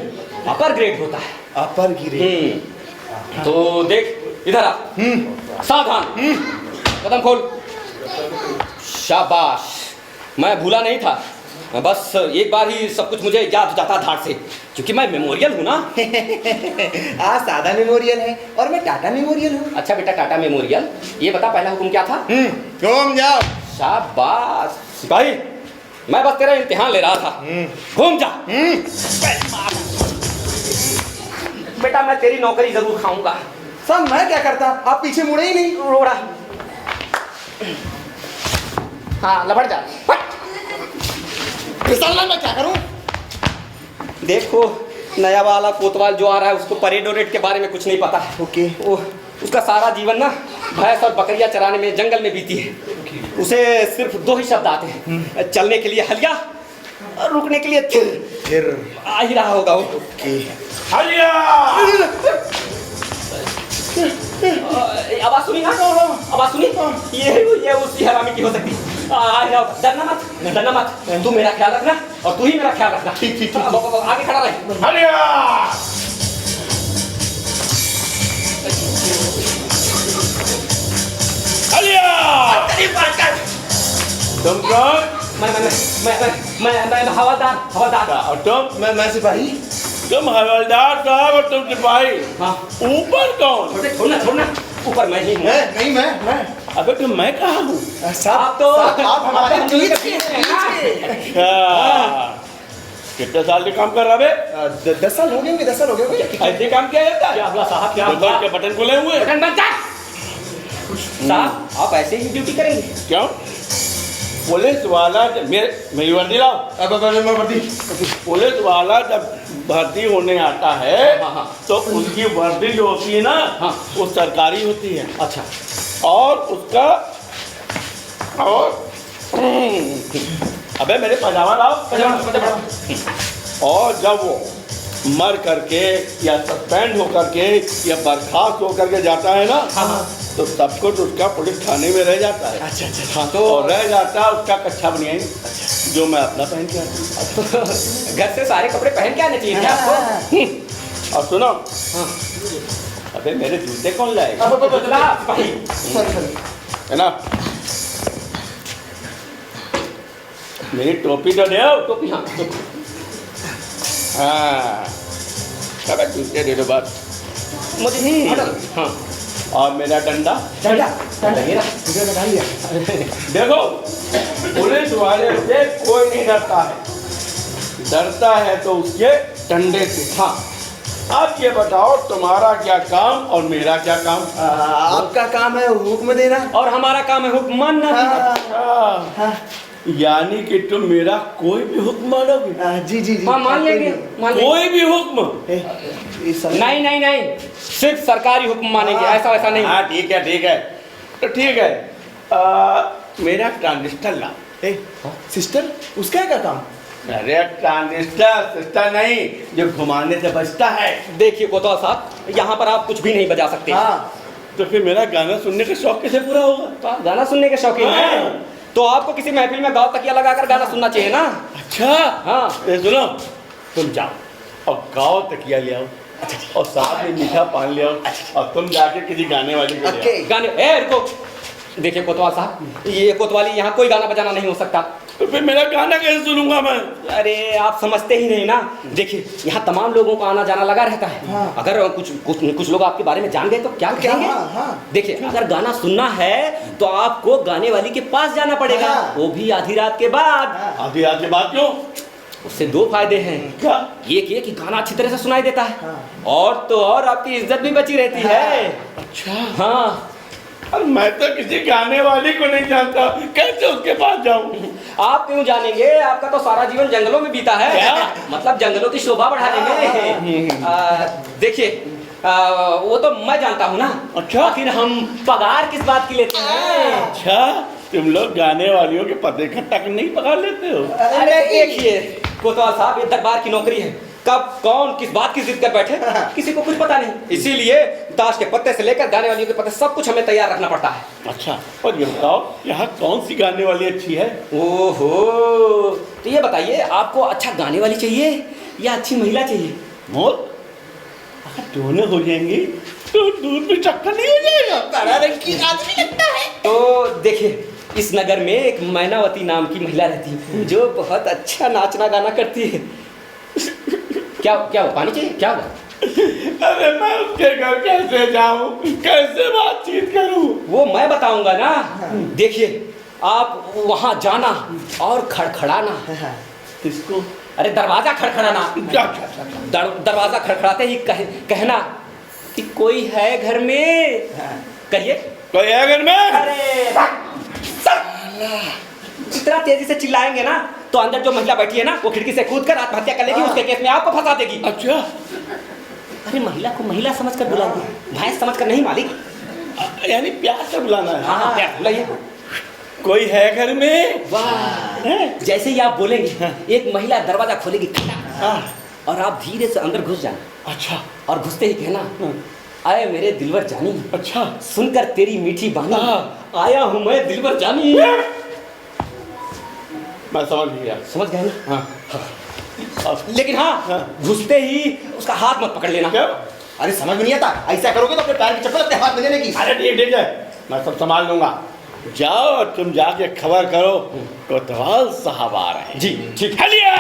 अपर ग्रेड होता है। अपर ग्रेड। तो देख इधर आ। सावधान, कदम खोल। शाबाश। मैं भूला नहीं था, बस एक बार ही सब कुछ मुझे याद हो जाता धार से, क्योंकि मैं मेमोरियल हूँ ना। आज सादा मेमोरियल है और मैं टाटा मेमोरियल हूँ। अच्छा बेटा, टाटा मेमोरियल। ये बता पहला हुक्म क्या था? घूम जाओ। शाबाश सिपाही, मैं बस तेरा इम्तिहान ले रहा था। घूम जा। बेटा मैं तेरी नौकरी जरूर खाऊंगा। सब मैं क्या करता, आप पीछे मुड़े ही नहीं। रोड़ा। हाँ लपट जा। फिसलना मैं क्या करूं? देखो नया वाला कोतवाल जो आ रहा है उसको परेड वरेड के बारे में कुछ नहीं पता है। ओके। उसका सारा जीवन ना भैंस और बकरियां चराने में जंगल में बीती है। उसे सिर्फ 2 ही शब्द आते हैं, चलने के लिए हलिया और रुकने के लिए थिर। आ ही रहा होगा वो। ओके। हलिया। आवाज सुनी ना? आवाज सुनी? ये उसकी हरामी की हो सकती है। डरना मत, तू मेरा ख्याल रखना और तू ही मेरा ख्याल रखना। ठीक। आगे खड़ा रहे। हलिया। हलिया। तुम कौन? मैं हवलदार। और तुम? मैं सिपाही। तुम हवलदार साहब और तुम सिपाही। हाँ। ऊपर कौन? छोड़ना ऊपर मैं ही हूँ। नहीं मैं अबे तो मैं कहाँ हूँ? आप तो आप हमारे बीच के। अच्छा, कितने साल से काम कर रहा बे? 10 साल हो गए होंगे, 10 साल हो गए होंगे। ऐसे काम किया जाता है? क्या हुआ साहब, क्या तो हुआ? के बटन खुले हुए? बटन बंद कर। साहब आप ऐसे ही ड्यूटी करेंगे? क्यों? पुलिस वाला मेरी वर्दी लाओ। अब मैं वर्दी। पुलिस वाला जब भर्ती होने आता है हाँ। तो उसकी वर्दी जो होती है ना, हाँ। वो सरकारी होती है। अच्छा। और उसका अबे मेरे पजामा लाओ। और जब वो मर करके या सस्पेंड होकर के या बर्खास्त होकर के जाता है ना, तो सब कुछ उसका पुलिस थाने में रह जाता है। अच्छा। हाँ, तो रह जाता है उसका कच्छा बनियान, जो मैं अपना पहन के आता हूँ। घर से सारे कपड़े पहन के आने चाहिए क्या आपको? और सुनो, अबे मेरे जूते कौन लाएगा? है ना? मेरी टोपी तो दो। टोपी? हाँ। हाँ, अबे जूते दे दो बस मुझे हाँ। और मेरा डंडा। देखो, पुलिस वाले से कोई नहीं डरता है, डरता है तो उसके डंडे से। हाँ। आप ये बताओ, तुम्हारा क्या काम और मेरा क्या काम? आपका काम है हुक्म देना और हमारा काम है हुक्म मानना। अच्छा, यानी कि तुम मेरा कोई भी हुक्म मानोगे? जी। हाँ मान लेंगे। कोई भी हुक्म? नहीं, सिर्फ सरकारी हुक्म मानेंगे, ऐसा वैसा नहीं। हाँ ठीक है, तो ठीक है। मेरा ट्रांजिस्टर ला। सिस्टर, उसका क्या काम? अरे ट्रांजिस्टर सिस्टर नहीं, जो घुमाने से बचता है। देखिए कोतवाल साहब, यहाँ पर आप कुछ भी नहीं बजा सकते। हाँ। तो फिर मेरा गाना सुनने का शौक कैसे पूरा होगा? तो आप गाना सुनने के शौकीन हैं, तो आपको किसी महफिल में गाँव तकिया लगाकर गाना सुनना चाहिए ना। अच्छा। हाँ। ये सुनो, तुम जाओ और गाओ तकिया ले आओ, और साथ में मीठा पान ले आओ, और तुम जाके किसी गाने वाले को ले आओ। गाने रुको, देखिए कोतवाल साहब, ये कोतवाली यहाँ कोई गाना बजाना नहीं हो सकता। तो फिर मेरा गाना कैसे सुनूंगा मैं? अरे आप समझते ही नहीं ना। देखिए यहाँ तमाम लोगों का आना जाना लगा रहता है। हाँ। अगर कुछ लोग आपके बारे में जान गए तो क्या कहेंगे? हाँ। देखिए अगर गाना सुनना है तो आपको गाने वाली के पास जाना पड़ेगा। हाँ। वो भी आधी रात के बाद। आधी रात के बाद क्यों? उससे दो फायदे हैं। क्या? एक ये कि गाना अच्छी तरह से सुनाई देता है, हाँ। और तो और आपकी इज्जत भी बची रहती है। अच्छा। हाँ। अरे मैं तो किसी गाने वाले को नहीं जानता, कैसे उसके पास जाऊं? आप क्यों जानेंगे? आपका तो सारा जीवन जंगलों में बीता है। क्या? मतलब जंगलों की शोभा बढ़ाने में। देखिए वो तो मैं जानता हूँ ना। अच्छा। आखिर हम पगार किस बात की लेते हैं? अच्छा, तुम लोग गाने वालियों के पते इकट्ठा नहीं पकड़ लेते हो? अरे देखिए कोतवाल साहब, ये दरबार की नौकरी है, कब कौन किस बात की जिद कर बैठे किसी को कुछ पता नहीं। इसीलिए ताश के पत्ते से लेकर गाने वालियों के पत्ते सब कुछ हमें तैयार रखना पड़ता है। अच्छा, और ये बताओ यहाँ कौन सी गाने वाली अच्छी है? ओहो, तो ये बताइए आपको अच्छा गाने वाली चाहिए या अच्छी महिला चाहिए? मोर, अगर दोनों हो जाएंगी तो दूध में चक्कर नहीं हो जाएगा? काला रंग की आदमी लगता है। तो देखिए इस नगर में एक मैनावती नाम की महिला रहती है जो बहुत अच्छा नाचना गाना करती है। क्या क्या पानी चाहिए? क्या हुआ? अरे मैं उसके घर कैसे जाऊं, कैसे बातचीत करूं? वो मैं बताऊंगा ना। देखिए आप वहां जाना और खड़खड़ाना। किसको? अरे दरवाजा खड़खड़ाना। दरवाजा खड़खड़ाते ही कहना कि कोई है घर में। कहिए कोई है घर में? अरे जितना तेजी से चिल्लाएंगे ना तो अंदर जो महिला बैठी है ना वो खिड़की से कूदकर आत्महत्या कर लेगी। उसके केस में आपको फंसा देगी। अच्छा। अरे महिला को महिला समझकर बुलाइए, भैंस समझकर नहीं मालिक। यानी प्यार से बुलाना है? हाँ प्यार बुलाइए। कोई है घर में? वाह, जैसे ही आप बोलेंगे एक महिला दरवाजा खोलेगी और आप धीरे से अंदर घुस जाना। अच्छा। और घुसते ही कहना, आए मेरे दिलवर जानी। अच्छा। सुनकर तेरी मीठी बानी आया हूँ मैं दिलवर जानी। मैं समझ गया। समझ गए ना? हाँ। लेकिन हाँ, घुसते ही उसका हाथ मत पकड़ लेना। क्या? अरे समझ में नहीं आता, ऐसा करोगे तो अपने पैर की चप्पल अपने हाथ में ले लेगी। अरे ठीक है, मैं सब संभाल लूंगा। जाओ और तुम जाके खबर करो कोतवाल साहब आ रहे हैं। जी ठीक है। हलिया!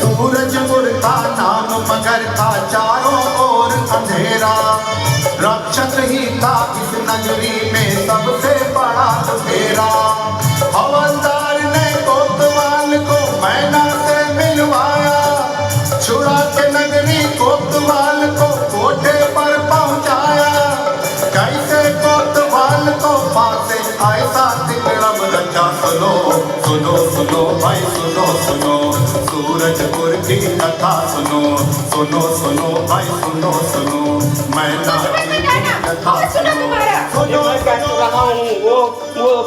सूरज मुर्गा नाम मगर था चारों ओर अंधेरा, रक्षक ही था इस नगरी में सबसे बड़ा लुटेरा। हवलदार ने कोतवाल को मैना से मिलवाया, छुड़ा के नगरी कोतवाल को कोठे पर पहुंचाया। कैसे कोतवाल को पासे ऐसा तिकड़म रचा, सुनो सुनो सुनो भाई सुनो सुनो, सूरजपुर की कथा सुनो सुनो सुनो भाई सुनो सुनो, मैना की कथा सुनो सुनो मैं कह तो रहा हूँ वो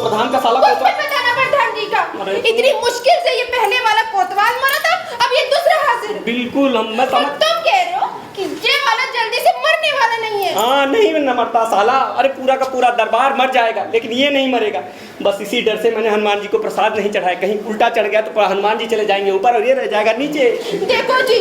प्रधान का साला उस पर बताना प्रधान जी का। इतनी मुश्किल से ये पहले वाला कोतवाल मरा था, अब ये दूसरा हाजिर। बिल्कुल मैं तुम कह रहे हो कि ये वाला जल्दी से मरने वाला नहीं है। हाँ नहीं न मरता साला, अरे पूरा का पूरा दरबार मर जाएगा लेकिन ये नहीं मरेगा। बस इसी डर से मैंने हनुमान जी को प्रसाद नहीं चढ़ाया, कहीं उल्टा चढ़ गया तो हनुमान जी चले जाएंगे ऊपर और ये रह जाएगा नीचे। देखो जी,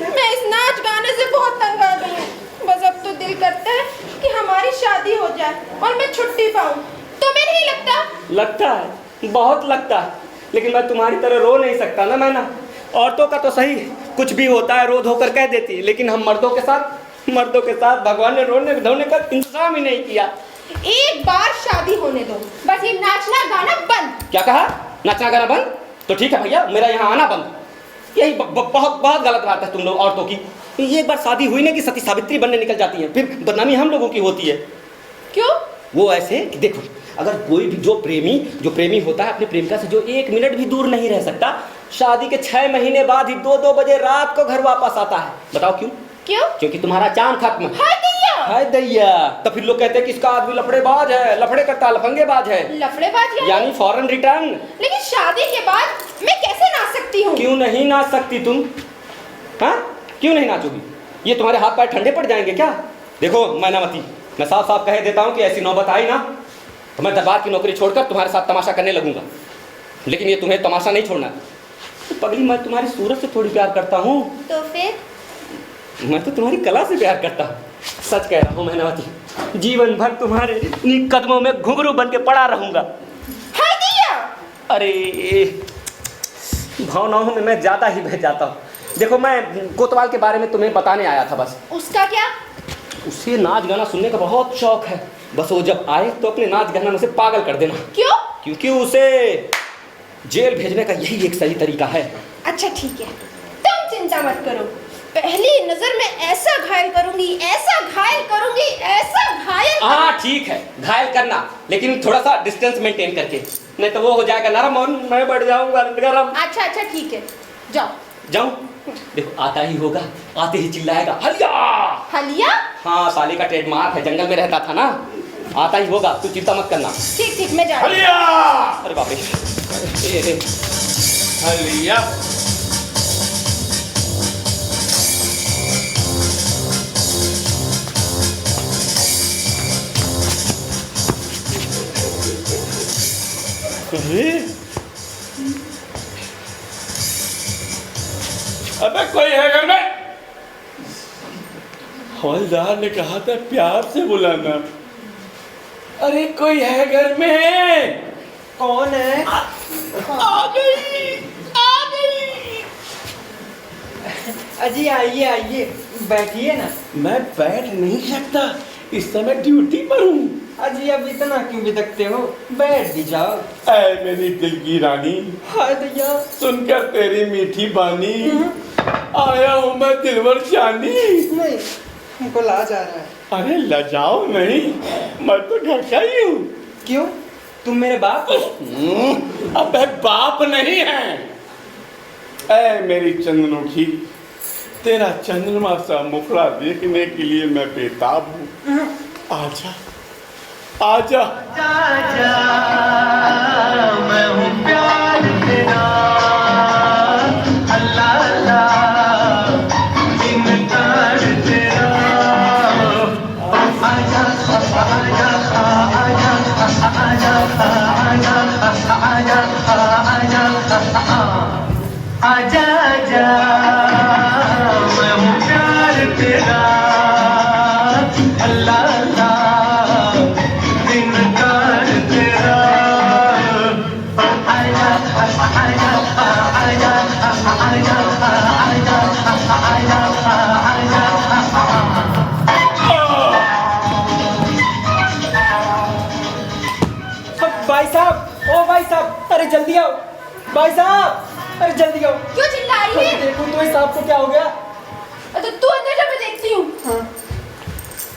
मैं इस नाच गाने से बहुत तंग आ गई हूँ। बस अब तो दिल करता है कि हमारी शादी हो जाए और मैं छुट्टी पाऊँ। तुम्हें नहीं लगता? लगता है, बहुत लगता है, लेकिन मैं तुम्हारी तरह रो नहीं सकता ना। मैं ना औरतों का तो सही कुछ भी होता है रो धो कर कह देती है, लेकिन हम मर्दों के साथ भगवान ने रोने धोने का इंतजाम ही नहीं किया। एक बार शादी होने दो, बस ये नाचना गाना बंद। क्या कहा? नाचना गाना बंद? तो ठीक है भैया, मेरा यहाँ आना बंद। यही बहुत गलत बात है तुम लोग औरतों की। ये एक बार शादी हुई ना कि सती सावित्री बनने निकल जाती है, फिर बदनामी हम लोगों की होती है। क्यों? वो ऐसे कि देखो, अगर कोई भी जो प्रेमी होता है अपनी प्रेमिका से जो 1 मिनट भी दूर नहीं रह सकता, शादी के 6 महीने बाद ही 2-2 बजे रात को घर वापस आता है। बताओ क्यों? क्यों? क्योंकि तुम्हारा चांद खत्म। हाय दैया। तो फिर लोग कहते हैं कि इसका आदमी लफड़ेबाज है, लफड़े करता है, लफंगेबाज है। लफड़ेबाज यानी फॉरेन रिटर्न। लेकिन शादी के बाद मैं कैसे नाच सकती हूँ? क्यों नहीं नाच सकती तुम? हाँ क्यों नहीं नाचोगी? ये तुम्हारे हाथ पैर ठंडे पड़ जाएंगे क्या? देखो मैनावती, मैं साफ साफ कह देता हूँ कि ऐसी नौबत आई ना तो मैं दरबार की नौकरी छोड़कर तुम्हारे साथ तमाशा करने लगूंगा। लेकिन ये तुम्हें तमाशा नहीं छोड़ना। तो पगली, मैं तुम्हारी सूरत से थोड़ी प्यार करता हूँ, तो फिर मैं तो तुम्हारी कला से प्यार करता हूँ। सच कह रहा हूँ मैनावती, जीवन भर तुम्हारे इन कदमों में घुंघरू बन के पड़ा रहूंगा। हाय दिया। अरे भावनाओं में मैं ज्यादा ही बह जाता हूँ। देखो, मैं कोतवाल के बारे में तुम्हें बताने आया था बस। उसका क्या? उसे नाच गाना सुनने का बहुत शौक है, बस वो जब आए तो अपने नाच गाना में उसे पागल कर देना। क्यों? क्योंकि उसे जेल भेजने का यही एक सही तरीका है। अच्छा ठीक है, तुम चिंता मत करो, पहली नजर में ऐसा घायल करूंगी, ऐसा घायल करूंगी, ऐसा घायल। हाँ ठीक है, घायल करना, लेकिन थोड़ा सा डिस्टेंस मेंटेन करके, नहीं तो वो हो जाएगा नरम और मैं बढ़ जाऊंगा गरम। अच्छा ठीक है, जाओ। जाऊं? देखो आता ही होगा, आते ही चिल्लाएगा हलिया। हलिया? हाँ, साले का ट्रेडमार्क है, जंगल में रहता था ना, आता ही होगा, तू चिंता मत करना। ठीक मैं जा रही हूं। हलिया! अरे बाप रे, हलिया! अबे कोई है घर में? हवलदार ने कहा था प्यार से बुलाना। अरे कोई है घर में? कौन है? आ गई। अजी आइए बैठिए ना। मैं बैठ नहीं सकता, इस समय ड्यूटी पर हूँ। अजी अब इतना क्यों बिदकते हो, बैठ भी जाओ। ऐ मेरी दिल की रानी, हाय दैया, सुनकर तेरी मीठी बानी आया हूँ मैं दिलवर जानी। नहीं, हमको लाज आ रहा है। अरे लजाओ नहीं, मैं तो घर का ही हूँ। क्यों, तुम मेरे बाप हो? अबे बाप नहीं है। ऐ मेरी चंद्रमुखी, तेरा चंद्रमा सा मुखड़ा देखने के लिए मैं बेताब हूँ। आजा आजा। आजा, मैं हूँ प्यार तेरा, अल्लाह अल्लाह इनकार तेरा। आजा आजा आजा आजा आजा आजा, मैं हूँ प्यार तेरा, अल्लाह अल्लाह दिन कार तेरा आजा आजा आजा आजा आजा भाई साहब, ओ भाई साहब, अरे जल्दी आओ भाई साहब, अरे जल्दी आओ। क्यों चिल्ला रही है? देखो तो इस साहब को क्या हो गया। तो तू अंदर जा, मैं देखती हूँ।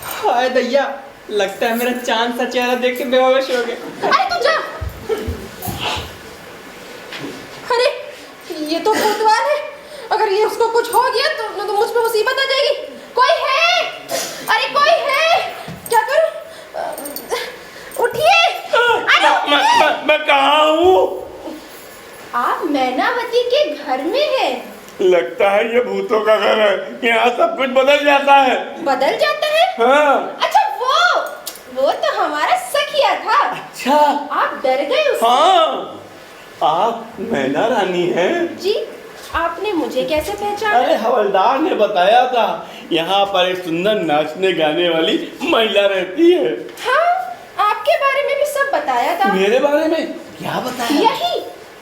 हाय दैया, लगता है मेरा चांद सा चेहरा देख के बेहोश हो गया। अरे तू जा। अरे ये तो भूतवाल है, अगर ये उसको कुछ हो गया तो मुझ पे मुसीबत आ जाएगी। कोई है? अरे कोई है? क्या करूं? उठिए। मैं कहाँ हूँ? आप मैनावती के घर में हैं। लगता है ये भूतों का घर है, यहाँ सब कुछ बदल जाता है। बदल जाता है? हाँ। अच्छा वो तो हमारा सखिया था। अच्छा, आप डर गए उससे? हाँ, आप मैना रानी हैं? जी, आपने मुझे कैसे पहचाना? अरे हवलदार ने बताया था, यहाँ पर एक सुंदर नाचने गाने वाली महिला रहती है। हाँ, आपके बारे में भी सब बताया था। मेरे बारे में क्या बताया? यही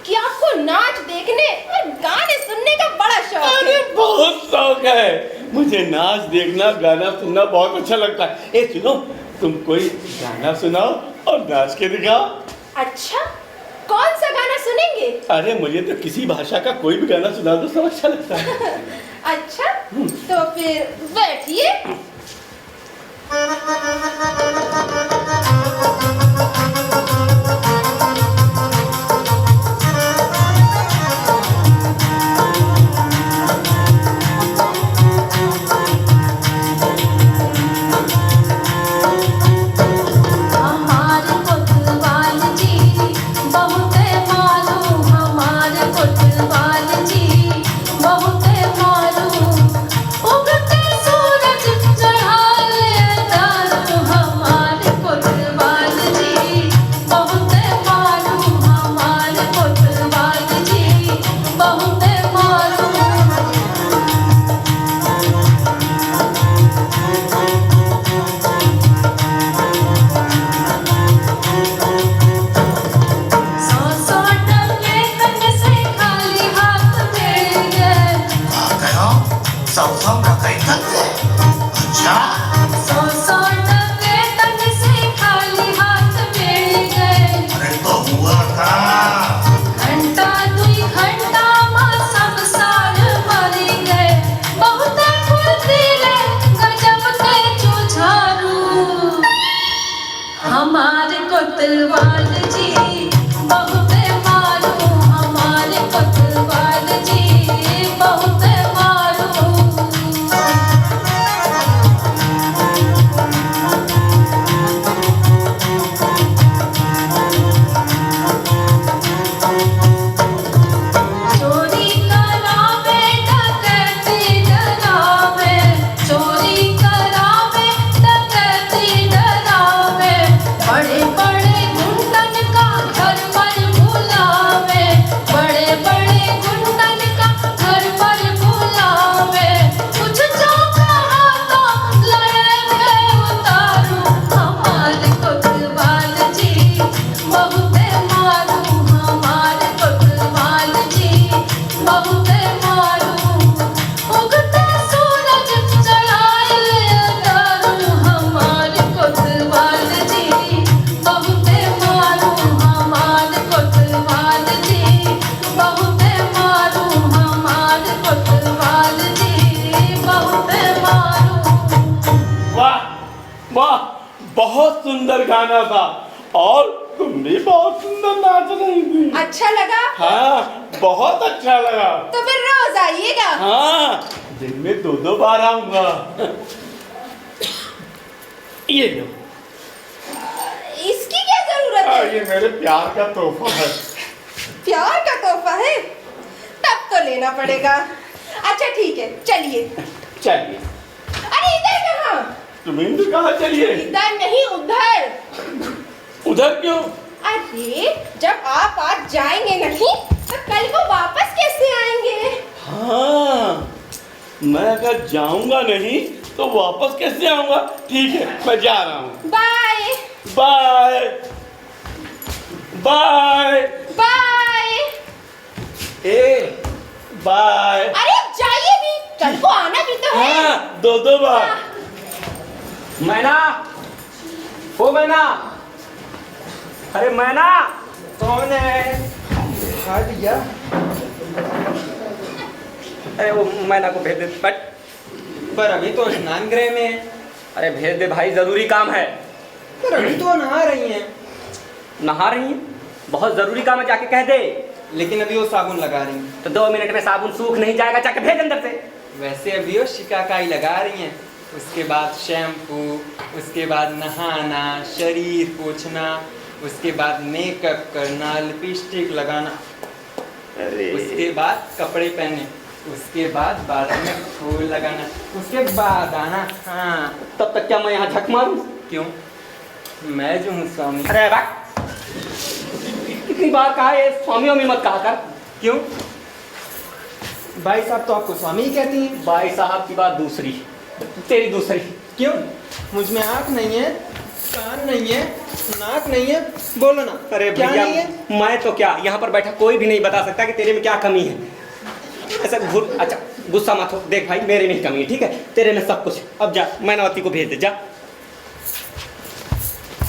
कि आपको नाच देखने और गाने सुनने का बड़ा शौक है। अरे बहुत शौक है, मुझे नाच देखना गाना सुनना बहुत अच्छा लगता है। ए सुनो, तुम कोई गाना सुनाओ और नाच के दिखाओ। अच्छा, कौन सा गाना सुनेंगे? अरे मुझे तो किसी भाषा का कोई भी गाना सुना दो, सब अच्छा लगता है। अच्छा, तो फिर बैठिए। हमारे कोतवाल जी बहुत मालूम, हमारे कोतवाल जी बहुत मालूम, उगते सूरज चढ़ा ले दारू, हमारे कोतवाल जी बहुत मालूम, हमारे कोतवाल जी बहुत मालूम। सौ सौ टके तक से खाली हाथ मेरे गए, सौ सौ टके तक से खाली हाथ मेरे गए। घंटा दुई घंटा मां सब साल मरी गए, बहुत फुर्तीले गजब के जुझारू, हमारे कोतवाल जी बहुत मालूम, हमारे कोतवाल जी बहुत मालूम। चोरी करावे डकैती डरावे, चोरी करावे डकैती डरावे, बड़े बड़े गुंडन का घर पर बुलावे, बड़े बड़े गुंडन का घर पर बुलावे, कुछ जो कहा तो लड़ेंगे उतारू, हमारे कोतवाल जी बहुत मालूम, हमारे कोतवाल जी बहुत मालूम, उगते सूरज चढ़ाए ले दारू, हमारे कोतवाल जी बहुत मालूम, हमारे कोतवाल जी बहुत मालूम, हमारे कोतवाल जी बहुत मालूम। वाह वाह, बहुत सुंदर गाना था और तुम भी बहुत सुंदर नाच रही थी। अच्छा लगा? हाँ, बहुत अच्छा लगा। तो फिर रोज आइएगा। हाँ, दिन में 2-2 बार आऊंगा। ये लो। इसकी क्या जरूरत है? ये मेरे प्यार का तोहफा है। प्यार का तोहफा है? तब तो लेना पड़ेगा। अच्छा ठीक है, चलिए। चलिए। अरे इधर कहाँ? तुम तो कहाँ चलिए? इधर नहीं, उधर। उधर क्यों? अरे जब आप आज जाएंगे नहीं तो कल को वापस कैसे आएंगे? हाँ, मैं अगर जाऊंगा नहीं तो वापस कैसे आऊंगा? ठीक है, मैं जा रहा हूँ। Bye bye bye bye. ए बाय। अरे जाइए भी, कल को आना भी तो है। हाँ, दो बार। मैना, ओ मैना, अरे मैना, कौन है? हाँ भैया। अरे वो मैना को भेज दे। बट पर अभी तो स्नान गृह में है। अरे भेज दे भाई, जरूरी काम है। पर अभी तो नहा रही हैं। नहा रही है? बहुत जरूरी काम है, जाके कह दे। लेकिन अभी वो साबुन लगा रही हैं। तो 2 मिनट में साबुन सूख नहीं जाएगा, जाके भेज अंदर से। वैसे अभी वो शिकाकाई लगा रही हैं, उसके बाद शैम्पू, उसके बाद नहाना, शरीर पोंछना, उसके बाद मेकअप करना, लिपस्टिक लगाना, उसके बाद कपड़े पहने, उसके बाद बालों में फूल लगाना, उसके बाद आना। हाँ, तब तक क्या मैं यहाँ झक मारूं? क्यों? मैं जो हूँ स्वामी। अरे वाह, कितनी बार कहा है स्वामी वामी मत कहा कर। क्यों? भाई साहब तो आपको स्वामी ही कहती हैं। भाई साहब की बात दूसरी, तेरी दूसरी। क्यों? मुझ में आँख नहीं है, कान नहीं है, नाक नहीं है, बोलो ना। अरे क्या भैया, नहीं है? मैं तो क्या, यहाँ पर बैठा कोई भी नहीं बता सकता कि तेरे में क्या कमी है। ऐसा अच्छा गुस्सा मत हो, देख भाई मेरे में ही कमी है, ठीक है? तेरे में सब कुछ। अब जा, मैनावती को भेज दे, जा।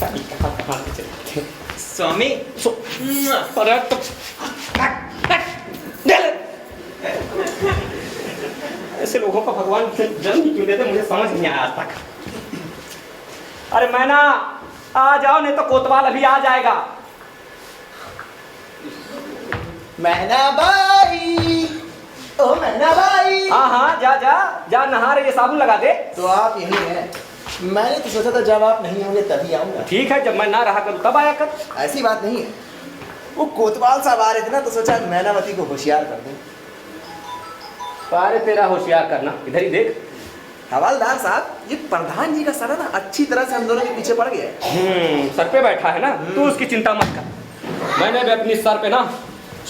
कहाँ से चले? स्वामी अरे तो ऐसे लोगों का भगवान जन्म क्यों देते, मुझे समझ नहीं आया आज तक। अरे मैना आ जाओ, नहीं तो कोतवाल अभी आ जाएगा। मैना बाई, ओ मैना बाई। हाँ हाँ, जा जा जा, नहा रही है, साबुन लगा दे। तो आप यही हैं? मैंने तो सोचा था जब आप नहीं होंगे तभी आऊंगा। ठीक है, जब मैं ना रहा करूँ तब आया कर। ऐसी बात नहीं है, वो कोतवाल साहब आ रहे थे ना, तो सोचा मैनावती को होशियार कर दूं। अरे तेरा होशियार करना, इधर ही देख। हवालदार साहब, ये प्रधान जी का सर है ना, अच्छी तरह से हम दोनों के पीछे पड़ गया है। सर पे बैठा है ना, तू उसकी चिंता मत कर। मैंने भी अपनी सर पे ना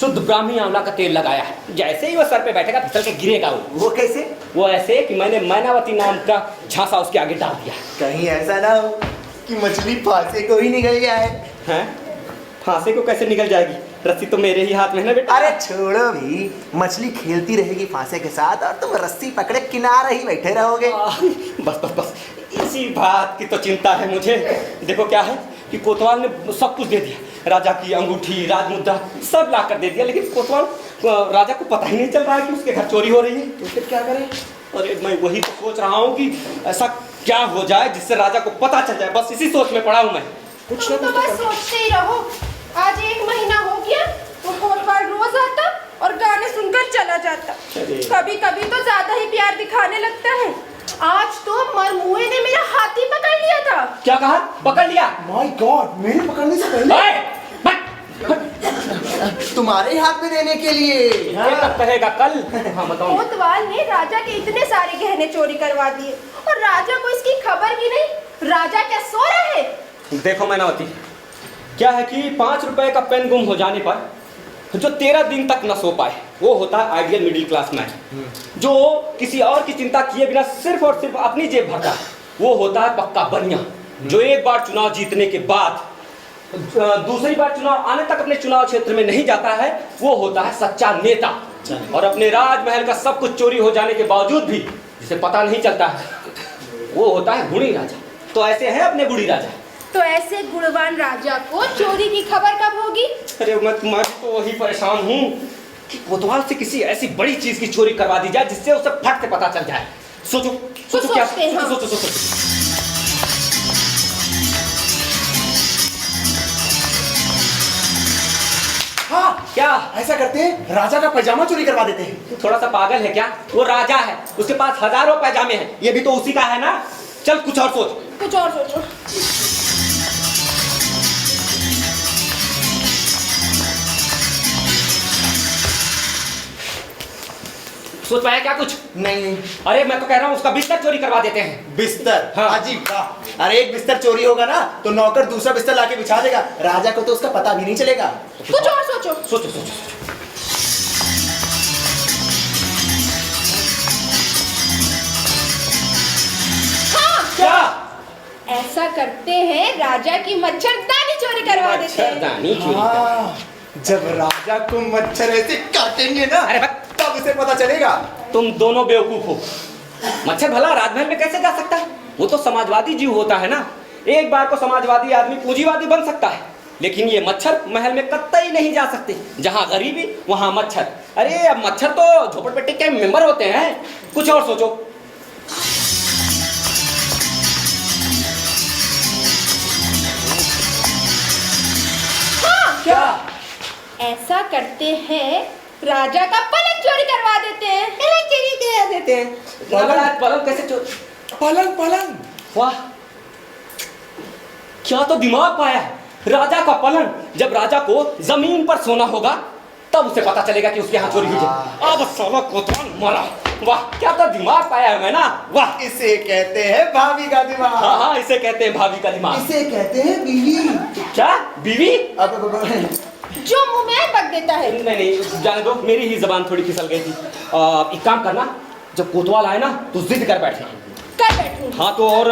शुद्ध ब्राह्मी आंवला का तेल लगाया है। जैसे ही वो सर पे बैठेगा फिसल के गिरेगा। वो कैसे? वो ऐसे कि मैंने मैनावती नाम का झांसा उसके आगे डाल दिया। कहीं ऐसा ना हो कि मछली फांसे को ही निकल गया है। हैं? फांसे को कैसे निकल जाएगी? रस्सी तो मेरे ही हाथ में है ना बेटा। अरे छोड़ो भी, मछली खेलती रहेगी फांसे के साथ और तुम रस्सी पकड़े किनारे ही बैठे रहोगे। बस बस बस, इसी बात की तो चिंता है मुझे। देखो क्या है कि कोतवाल ने सब कुछ दे दिया, राजा की अंगूठी, राजमुद्रा सब ला कर दे दिया, लेकिन कोतवाल राजा को पता ही नहीं चल रहा है कि उसके घर चोरी हो रही है। तो फिर क्या करें? अरे मैं वही तो सोच रहा हूँ कि ऐसा क्या हो जाए जिससे राजा को पता चल जाए। बस इसी सोच में पड़ा हूँ मैं। कुछ तो बस सोचते ही रहो। आज 1 महीना हो गया, वो कोतवाल रोज आता और गाने सुनकर चला जाता। कभी कभी तो ज्यादा ही प्यार दिखाने लगता है। आज तो मरमुए ने मेरा हाथी पकड़ लिया था। क्या कहा? पकड़ लिया? माय गॉड, मेरे पकड़ने से पहले तुम्हारे हाथ में देने के लिए। ये तब कहेगा कल। हाँ बताओ। कोतवाल ने राजा के इतने सारे गहने चोरी करवा दिए और राजा को इसकी खबर भी नहीं। राजा क्या सो रहा है? देखो मैनावती, क्या है कि 5 रुपए का पेन गुम हो जाने पर जो 13 दिन तक न सो पाए, वो होता है आइडियल मिडिल क्लास मैन। जो किसी और की चिंता किए बिना सिर्फ और सिर्फ अपनी जेब भरता है, वो होता है पक्का बनिया। जो एक बार चुनाव जीतने के बाद दूसरी बार चुनाव आने तक अपने चुनाव क्षेत्र में नहीं जाता है, वो होता है सच्चा नेता। और अपने राजमहल का सब कुछ चोरी हो जाने के बावजूद भी जिसे पता नहीं चलता है, वो होता है गुणी राजा। तो ऐसे है अपने गुणी राजा। तो ऐसे गुणवान राजा को चोरी की खबर कब होगी? अरे मैं तो वही परेशान हूँ कि कोतवाल से किसी ऐसी बड़ी चीज की चोरी करवा दी जाए जिससे उसे फट से पता चल जाए। सोचो क्या? सोचो। हाँ, क्या? ऐसा करते हैं, राजा का पैजामा चोरी करवा देते हैं। तू थोड़ा सा पागल है क्या? वो राजा है, उसके पास हजारों पैजामे हैं, ये भी तो उसी का है ना। चल कुछ और सोच। कुछ और सोचो। सोच पाया क्या कुछ? नहीं। अरे मैं तो कह रहा हूँ उसका बिस्तर चोरी करवा देते हैं। बिस्तर? हाँ। अजीब वाह। अरे एक बिस्तर चोरी होगा ना तो नौकर दूसरा बिस्तर लाके बिछा देगा, राजा को तो उसका पता भी नहीं चलेगा। कुछ और सोचो। सोचो। ऐसा करते हैं राजा की मच्छरदानी चोरी करवा देते हैं। मच्छरदानी चोरी कर- हाँ, जब राजा को मच्छर ऐसे काटेंगे ना, अरे बक, तब उसे पता चलेगा। तुम दोनों बेवकूफ हो। मच्छर भला राजमहल में कैसे जा सकता है? वो तो समाजवादी जीव होता है ना। एक बार को समाजवादी आदमी पूंजीवादी बन सकता है, लेकिन ये मच्छर महल में कतई नहीं जा सकते। जहां गरीबी वहां मच्छर। अरे अब मच्छर तो झोपड़पट्टी के मेंबर होते हैं। कुछ और सोचो। हाँ, क्या? ऐसा करते हैं राजा का पलंग चोरी करवा देते हैं। पलंग चोरी कर देते हैं। पलंग कैसे चोरी? पलंग पलंग। वाह, क्या तो दिमाग पाया है। राजा का पलंग, जब राजा को जमीन पर सोना होगा तब उसे पता चलेगा कि उसके यहाँ चोरी हुई है। अब साला कोतवाल मरा। वाह, क्या तो दिमाग पाया है मैं ना। वाह, इसे कहते हैं भाभी का दिमाग। हाँ हाँ, इसे कहते हैं भाभी का दिमाग। इसे कहते हैं बीवी। क्या बीवी? जो मुंह में बक देता है। नहीं नहीं, जाने दो, मेरी ही जबान थोड़ी फिसल गई थी। एक काम करना, जब कोतवाल आए ना तो जिद कर बैठना। कर बैठूं। हाँ तो और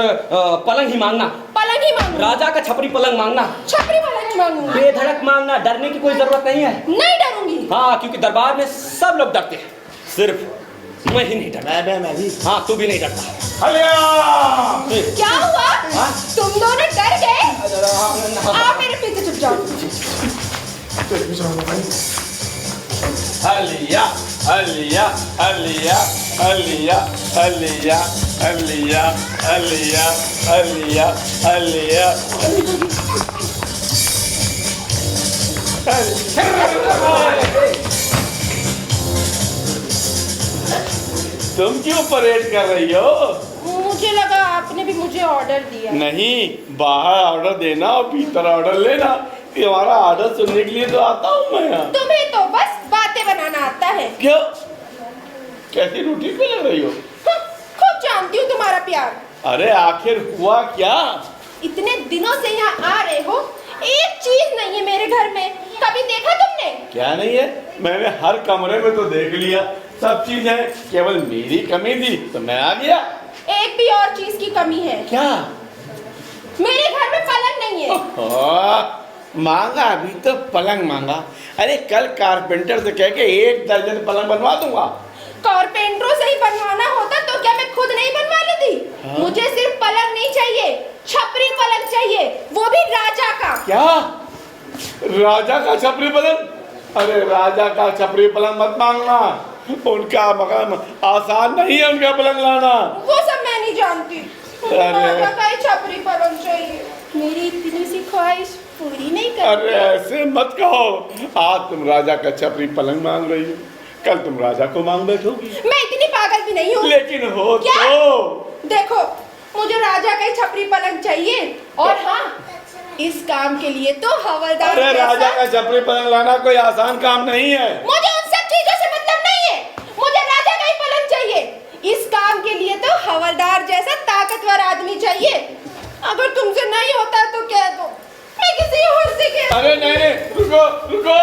पलंग ही मांगना। पलंग ही मांगूं। राजा का छपरी पलंग मांगना। छपरी पलंग ही मांगूंगी। बेधड़क मांगना, डरने की कोई जरूरत नहीं है। नहीं डरूंगी। हाँ, क्योंकि दरबार में सब लोग डरते हैं, सिर्फ मैं ही नहीं डरता। मैं भी। हाँ, तू भी नहीं डरता। क्या हुआ? हाँ? तुम दोनों डर गए? आप मेरे पीछे छुप जाओ। हलिया हलिया हलिया हलिया हलिया हलिया हलिया हलिया हलिया। तुम क्यों परेड कर रही हो? मुझे लगा आपने भी मुझे ऑर्डर दिया। नहीं, बाहर ऑर्डर देना और भीतर ऑर्डर लेना। तुम्हारा ऑर्डर सुनने के लिए तो आता हूँ मैं यहाँ। तुम्हें तो बस बातें बनाना आता है। क्यों? कैसी रूठी क्यों लग रही हो? खूब जानती हूँ तुम्हारा प्यार। अरे आखिर हुआ क्या? इतने दिनों से यहाँ आ रहे हो, एक चीज नहीं है मेरे घर में। कभी देखा तुमने? क्या नहीं है? मैंने हर कमरे में तो देख लिया, सब चीज है। केवल मेरी कमी थी तो मैं आ गया। एक भी और चीज की कमी है। क्या? मेरे घर में पलंग नहीं है। मांगा अभी तो पलंग मांगा। अरे कल कारपेंटर से कह के 1 दर्जन पलंग बनवा दूंगा। कारपेंटरों से ही बनवाना होता तो क्या मैं खुद नहीं बनवा लेती? हाँ? मुझे सिर्फ पलंग नहीं चाहिए, छपरी पलंग चाहिए, वो भी राजा का। क्या? राजा का छपरी पलंग? अरे राजा का छपरी पलंग मत मांगना, उनका मकान आसान नहीं है, उनका पलंग लाना। वो सब मैं नहीं जानती। मुझे अरे। राजा का ही छपरी पलंग चाहिए। मेरी इतनी सी ख्वाहिश पूरी नहीं कर। अरे ऐसे मत कहो। आज तुम राजा का छपरी पलंग मांग रही हो, कल तुम राजा को मांग बैठोगी। मैं इतनी पागल भी नहीं हूँ। लेकिन हो क्या? तो देखो, मुझे राजा का ही छपरी पलंग चाहिए। और हाँ, इस काम के लिए तो हवलदार अरे जैसा- राजा का छपरी पलंग लाना कोई आसान काम नहीं है। मुझे उन सब चीजों से मतलब नहीं है। मुझे राजा का ही पलंग चाहिए। इस काम के लिए तो हवलदार जैसा ताकतवर आदमी चाहिए। अगर तुमसे नहीं होता तो कह दो, मैं किसी और से कह। अरे नहीं, रुको रुको।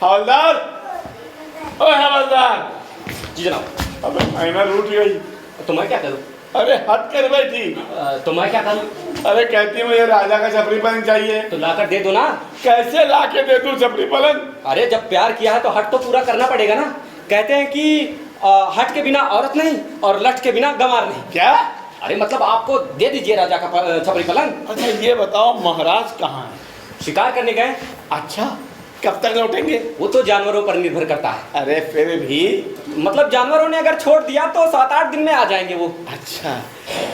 हवलदार, ओए हवलदार। जी जनाब। अबे महीना रूठ गई। तो मैं क्या करूँ? अरे हट कर बैठी। तो मैं क्या करूँ? अरे कहती मुझे राजा का छपरी पलंग चाहिए। तो लाकर दे दो ना। कैसे ला के दे दूं छपरी पलंग? अरे जब प्यार किया है तो हट तो पूरा करना पड़ेगा ना। कहते हैं कि हट के बिना औरत नहीं और लट के बिना गंवार नहीं। क्या? अरे मतलब आपको दे दीजिए राजा का छपरी पलंग। अच्छा ये बताओ, महाराज कहाँ है? शिकार करने गए। अच्छा, कब तक लौटेंगे? वो तो जानवरों पर निर्भर करता है। अरे फिर भी। मतलब जानवरों ने अगर छोड़ दिया तो 7-8 दिन में आ जाएंगे वो। अच्छा,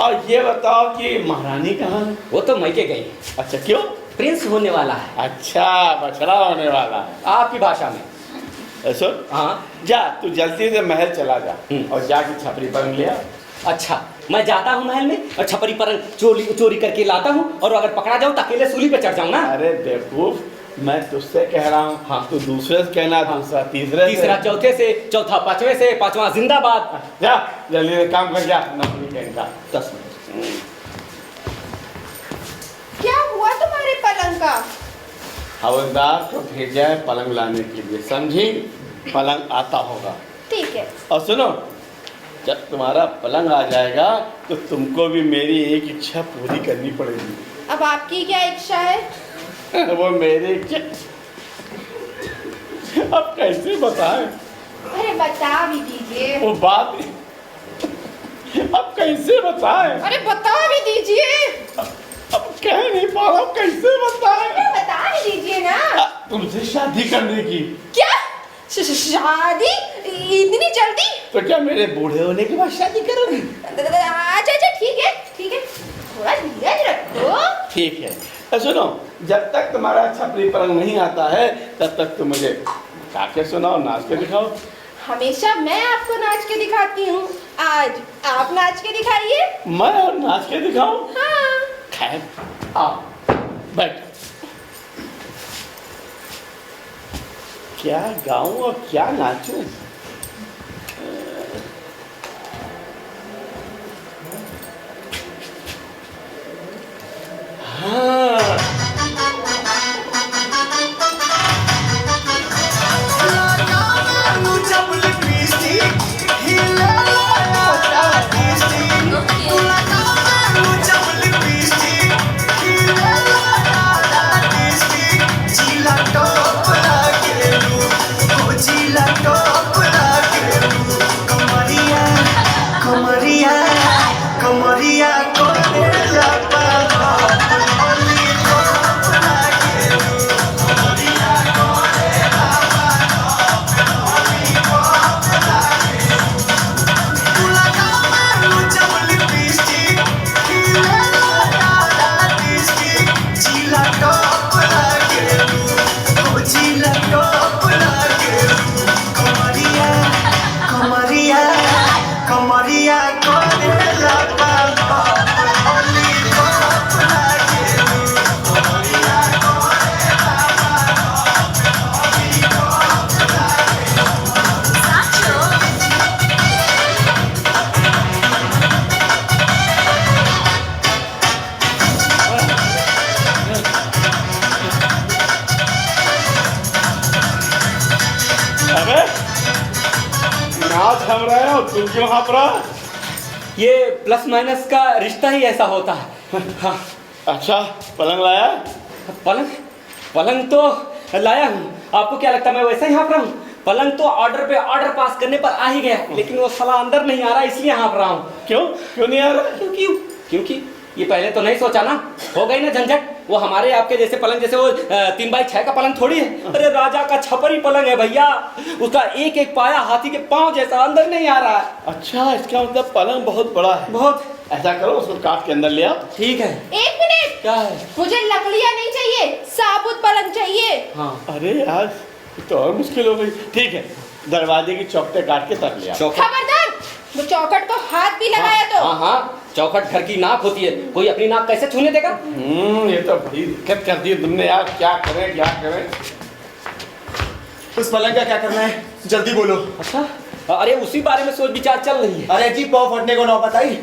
और ये बताओ कि महारानी कहाँ है? वो तो मैके गई। अच्छा, क्यों? प्रिंस होने वाला है। अच्छा, बछड़ा होने वाला है। आपकी भाषा में। सुन, हाँ, जा तू जल्दी से महल चला जा और जाके छपरी पलंग ले आ। अच्छा, मैं जाता हूँ महल में और छपरी पलंग चोरी करके लाता हूँ, और अगर पकड़ा जाऊँ तो अकेले सूली पे चढ़ जाऊँ ना। अरे बेवकूफ, मैं तुझसे कह रहा हूँ। हाँ, तू दूसरे से कहना, दूसरा तीसरे से। तीसरा चौथे से, चौथा पांचवें से, पांचवा जिंदाबाद। जा जल्दी से काम कर, जा नौकरी करेगा। 10 मिनट। क्या हुआ तुम्हारे पलंग का? हवलदार को भेजा है पलंग लाने के लिए, समझी? पलंग आता होगा। ठीक है। और सुनो, जब तुम्हारा पलंग आ जाएगा तो तुमको भी मेरी एक इच्छा पूरी करनी पड़ेगी। अब आपकी क्या इच्छा है? वो मेरी इच्छा अब कैसे बताएं? अरे बता भी दीजिए। वो बात अब कैसे बताएं? अरे बता भी दीजिए। अब कह नहीं पा रहा हूं, कैसे बताएं? अरे बता भी दीजिए ना। तुमसे शादी करने की। क्या शादी इतनी जल्दी? तो क्या मेरे बूढ़े होने के बाद शादी करोगी? अच्छा ठीक है ठीक है, थोड़ा धीरज रखो। ठीक है। सुनो, जब तक तुम्हारा छपरी पलंग नहीं आता है तब तक तुम मुझे गा के सुनाओ, नाच के दिखाओ। हमेशा मैं आपको नाच के दिखाती हूँ, आज आप नाच के दिखाइए। मैं और नाच के दिखाऊं? हाँ। खैर आओ बैठ। क्या गाऊं और क्या नाचूं? हाँ तुम क्यों हाँप रहा? ये प्लस माइनस का रिश्ता ही ऐसा होता है। हाँ। अच्छा पलंग लाया? पलंग तो लाया हूँ। आपको क्या लगता है मैं वैसे ही हाँप रहा हूँ? पलंग तो ऑर्डर पे ऑर्डर पास करने पर आ ही गया, लेकिन वो साला अंदर नहीं आ रहा, इसलिए हाँप रहा हूँ। क्यों नहीं आ रहा? क्योंकि ये पहले तो नहीं सोचा ना, हो गई ना झंझट। वो हमारे आपके जैसे पलंग, जैसे वो 3x6 का पलंग थोड़ी है। अरे राजा का छपरी पलंग है भैया, उसका एक एक पाया हाथी के पांव जैसा, अंदर नहीं आ रहा है। अच्छा इसका मतलब पलंग बहुत बड़ा है। बहुत। ऐसा करो उसको काट के अंदर ले आओ। ठीक है। 1 मिनट। क्या है? मुझे लकड़ियाँ नहीं चाहिए, साबुत पलंग चाहिए। हाँ। अरे यार तो और मुश्किल हो गई। ठीक है, दरवाजे की चौखटें काट के तब ले आओ। खबरदार, वो चौखट को हाथ भी लगाया तो। हाँ हाँ, चौखट घर की नाक होती है, कोई अपनी नाक कैसे छूने देगा? ये तो बड़ी दिक्कत कर दी तुमने यार। क्या करें? उस पलंग का क्या करना है, जल्दी बोलो। अच्छा, अरे उसी बारे में सोच विचार चल रही है। अरे जी पाव फटने को नौबत आई,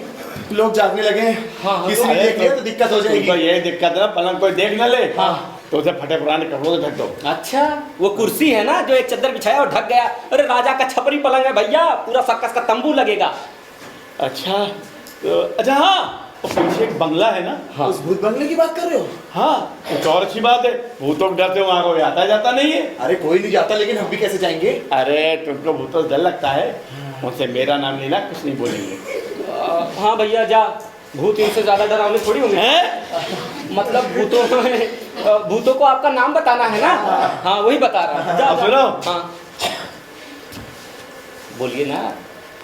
लोग जागने लगे। हाँ, किसी ने देख लिया तो दिक्कत हो जाएगी। तो यही दिक्कत है, पलंग कोई देख न ले। हाँ। तो उसे फटे पुराने कपड़ों से ढक दो। अच्छा, वो कुर्सी है ना जो एक चद्दर बिछाया और ढक गया। अरे राजा का छपरी पलंग है भैया, पूरा सर्कस का तंबू लगेगा। अच्छा तो अच्छा हाँ, वो पीछे एक बंगला है ना। हाँ। उस भूत बंगले की बात कर रहे हो? हाँ, कुछ और अच्छी बात है, भूतों को डरते वहाँ कोई आता जाता नहीं है। अरे कोई नहीं जाता, लेकिन हम भी कैसे जाएंगे? अरे तुमको भूतों से डर लगता है, मुझसे मेरा नाम लेना, कुछ नहीं बोलेंगे। हाँ भैया जा, भूत इनसे ज्यादा डरावने थोड़ी होंगे। मतलब भूतों को आपका नाम बताना है ना। हाँ वही बता रहा जा, सुनो। हाँ बोलिए ना।